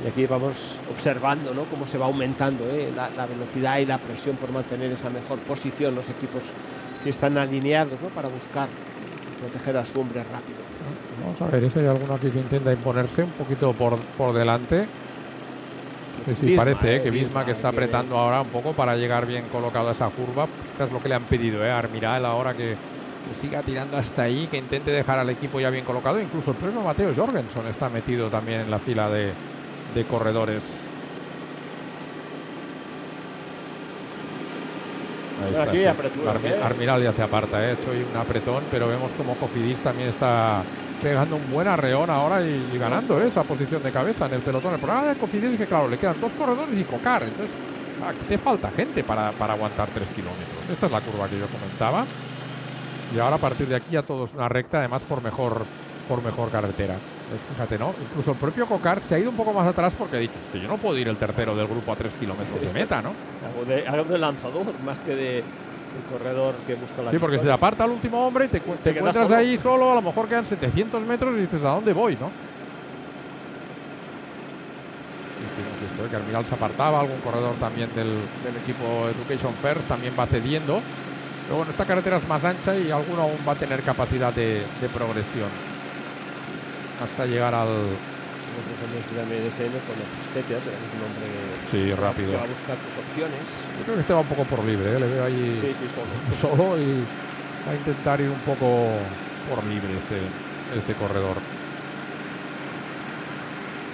B: Y aquí vamos observando, ¿no? Cómo se va aumentando la velocidad y la presión por mantener esa mejor posición, los equipos que están alineados, ¿no? Para buscar proteger a su hombre rápido.
A: Vamos a ver si hay alguno aquí que intenta imponerse un poquito por delante. Sí,
B: Visma,
A: parece que
B: Visma,
A: Visma que está apretando ahora un poco para llegar bien colocado a esa curva. Esto es lo que le han pedido a Armiral ahora, que siga tirando hasta ahí, que intente dejar al equipo ya bien colocado. Incluso el propio Mateo Jorgensen está metido también en la fila de corredores. Ahí está,
B: Aquí
A: sí.
B: apreturas,
A: Armiral ya se aparta, ha hecho ahí un apretón, pero vemos como Cofidis también está pegando un buen arreón ahora y ganando esa posición de cabeza en el pelotón. El problema de Cofidis es que, claro, le quedan 2 corredores y Cocar, entonces aquí te falta gente para aguantar 3 kilómetros. Esta es la curva que yo comentaba. Y ahora a partir de aquí ya todo es una recta, además por mejor carretera. Fíjate, ¿no? Incluso el propio Cocar se ha ido un poco más atrás porque ha dicho, yo no puedo ir el tercero del grupo a 3 kilómetros de meta, ¿no?
B: Algo de lanzador más que de corredor que busca la
A: Sí, porque se te aparta el último hombre y te encuentras solo. Ahí solo, a lo mejor quedan 700 metros y dices, ¿a dónde voy, no? Y sí, esto, que Armiral se apartaba, algún corredor también del equipo Education First también va cediendo. Pero bueno, esta carretera es más ancha y alguno aún va a tener capacidad de progresión hasta llegar al...
B: también SN con Estetia, pero es un hombre
A: rápido,
B: que va a buscar sus opciones.
A: Yo creo que este va un poco por libre, le veo ahí solo y va a intentar ir un poco por libre este corredor.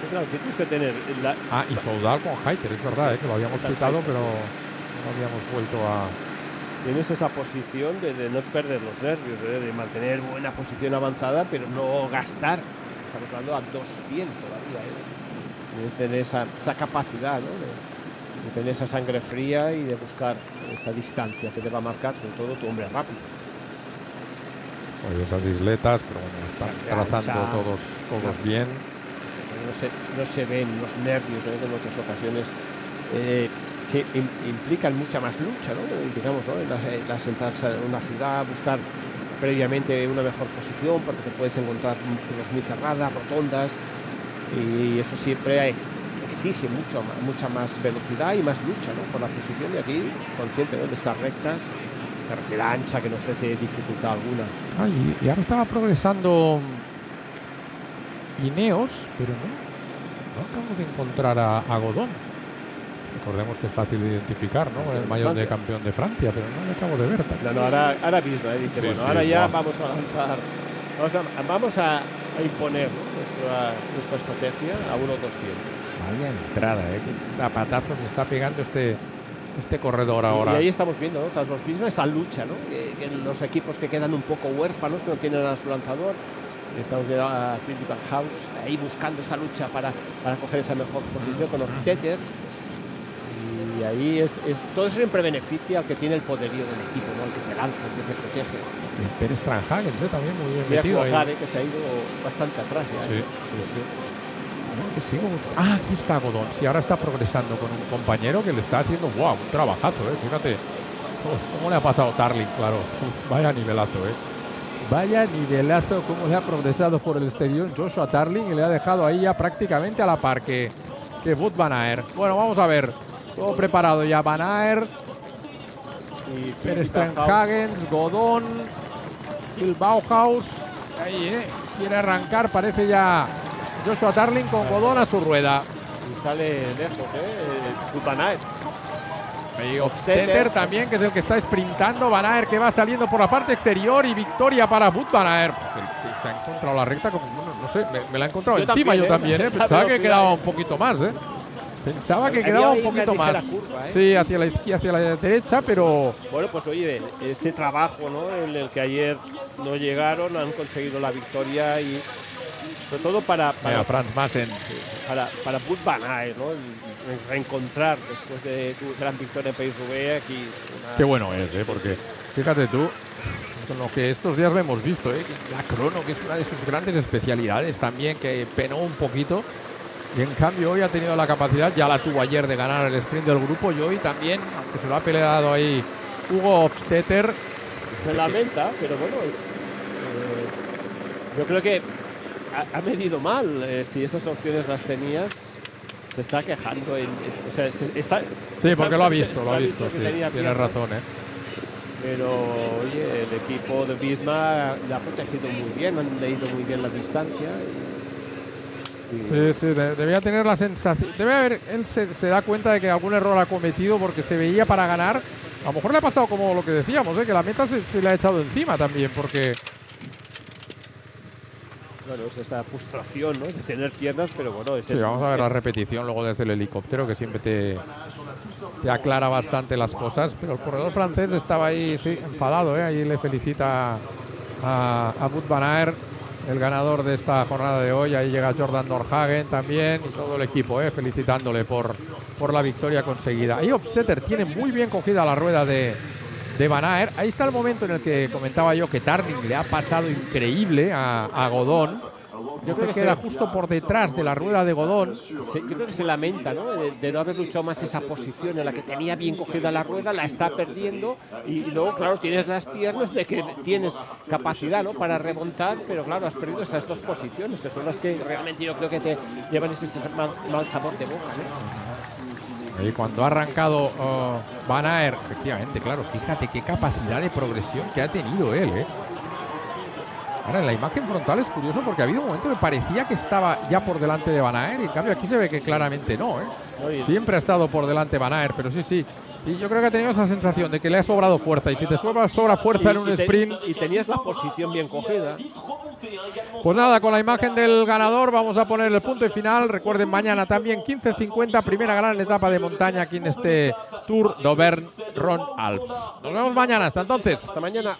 B: Claro, tienes que tener
A: y Soudal con Hayter, es verdad, que lo habíamos citado, pero no habíamos vuelto a...
B: Tienes esa posición de no perder los nervios, de mantener buena posición avanzada, pero no gastar. Estamos hablando a 200 todavía. De tener esa capacidad, ¿no? de tener esa sangre fría y de buscar esa distancia que te va a marcar, sobre todo tu hombre rápido.
A: Oye, esas isletas, pero bueno, están trazando todos bien.
B: No se ven los nervios, en muchas ocasiones. Se implican mucha más lucha, ¿no? Digamos, ¿no? En las entradas en una ciudad, buscar previamente una mejor posición, porque te puedes encontrar muy cerradas, rotondas, y eso siempre exige mucha más velocidad y más lucha, ¿no? Por la posición. Y aquí, consciente, ¿no? De estas rectas, carretera ancha que no ofrece dificultad alguna.
A: Y ahora estaba progresando Ineos, pero no acabo de encontrar a Godón. Recordemos que es fácil de identificar, ¿no? Con el maillot de campeón de Francia, pero no le acabo de ver.
B: No, ahora mismo, dice, ahora ya vamos a lanzar, vamos a imponer, ¿no? nuestra estrategia a 1.200.
A: Vaya entrada, qué zapatazos está pegando este corredor ahora.
B: Y ahí estamos viendo, ¿no? Tras los mismos, esa lucha, ¿no? Que los equipos que quedan un poco huérfanos, que no tienen a su lanzador. Estamos viendo a Philip House ahí buscando esa lucha para coger esa mejor posición con Hofstetter. Y ahí todo eso siempre beneficia al que tiene el poderío del equipo, ¿no? El que te lanza, el que te protege.
A: Pérez Tranhagen también muy bien
B: metido
A: ahí.
B: Que se ha ido bastante atrás ya.
A: Sí. Aquí está Godón. Sí, ahora está progresando con un compañero que le está haciendo un trabajazo, fíjate cómo le ha pasado Tarling, claro. Vaya nivelazo, Vaya nivelazo, cómo le ha progresado por el exterior Joshua Tarling y le ha dejado ahí ya prácticamente a la par que Wout van Aert. Bueno, vamos a ver. Todo preparado ya, Van Aert, Pérez Tranhagen, Godón, Phil Bauhaus. Ahí, quiere arrancar, parece ya Joshua Tarling con Godón a su rueda.
B: Y sale lejos, Van Aert.
A: Y Hofstetter también, que es el que está sprintando. Van Aert que va saliendo por la parte exterior y victoria para Wout van Aert. Se ha encontrado la recta como, no sé, me la he encontrado encima yo también. Pensaba que quedaba un poquito más, Pensaba que quedaba un poquito más.
B: Curva,
A: Sí, hacia la izquierda, hacia la derecha, pero...
B: Bueno, pues oye, ese trabajo, ¿no? En el que ayer no llegaron, han conseguido la victoria y sobre todo para
A: Franz Massen.
B: Para Wout van Aert, ¿no? Reencontrar después de tu gran victoria en País-Roubaix aquí.
A: Qué bueno es, porque fíjate tú, con lo que estos días lo hemos visto, la crono, que es una de sus grandes especialidades también, que penó un poquito. Y en cambio hoy ha tenido la capacidad, ya la tuvo ayer, de ganar el sprint del grupo, y hoy también, aunque se lo ha peleado ahí Hugo Hofstetter.
B: Se lamenta, pero bueno, yo creo que ha medido mal. Si esas opciones las tenías, se está quejando.
A: Sí, porque lo ha visto, sí, tienes razón.
B: Pero, oye, el equipo de Visma le ha protegido muy bien, han leído muy bien la distancia.
A: Sí, debía tener la sensación. Él se da cuenta de que algún error ha cometido porque se veía para ganar. A lo mejor le ha pasado como lo que decíamos, que la meta se le ha echado encima también, porque.
B: Bueno, es esa frustración, ¿no?, de tener piernas, pero bueno.
A: Sí, vamos a ver la repetición luego desde el helicóptero, que siempre te aclara bastante las cosas. Pero el corredor francés estaba ahí, sí, enfadado, Ahí le felicita a Wout van Aert, el ganador de esta jornada de hoy. Ahí llega Jordan Nordhagen también y todo el equipo, felicitándole por la victoria conseguida. Ahí Hofstetter tiene muy bien cogida la rueda de Van Aert. Ahí está el momento en el que comentaba yo que Tarling le ha pasado increíble a Godón. Yo creo que queda justo por detrás de la rueda de Godón.
B: Yo creo que se lamenta, ¿no?, de no haber luchado más esa posición en la que tenía bien cogida la rueda, la está perdiendo y luego, claro, tienes las piernas de que tienes capacidad, ¿no?, para remontar, pero claro, has perdido esas dos posiciones, que son las que realmente yo creo que te llevan ese mal sabor de boca, ¿no?
A: Y cuando ha arrancado Van Aert, efectivamente, claro, fíjate qué capacidad de progresión que ha tenido él, Ahora, en la imagen frontal es curioso porque ha habido un momento que parecía que estaba ya por delante de Van Aert y en cambio aquí se ve que claramente no, Siempre ha estado por delante Van Aert, pero sí. Y yo creo que ha tenido esa sensación de que le ha sobrado fuerza. Y si te sobra fuerza en un sprint.
B: Y tenías la posición bien cogida.
A: Pues nada, con la imagen del ganador vamos a poner el punto y final. Recuerden, mañana también 15:50, primera gran etapa de montaña aquí en este Tour d'Auvergne-Rhône-Alpes. Nos vemos mañana. Hasta entonces.
B: Hasta mañana.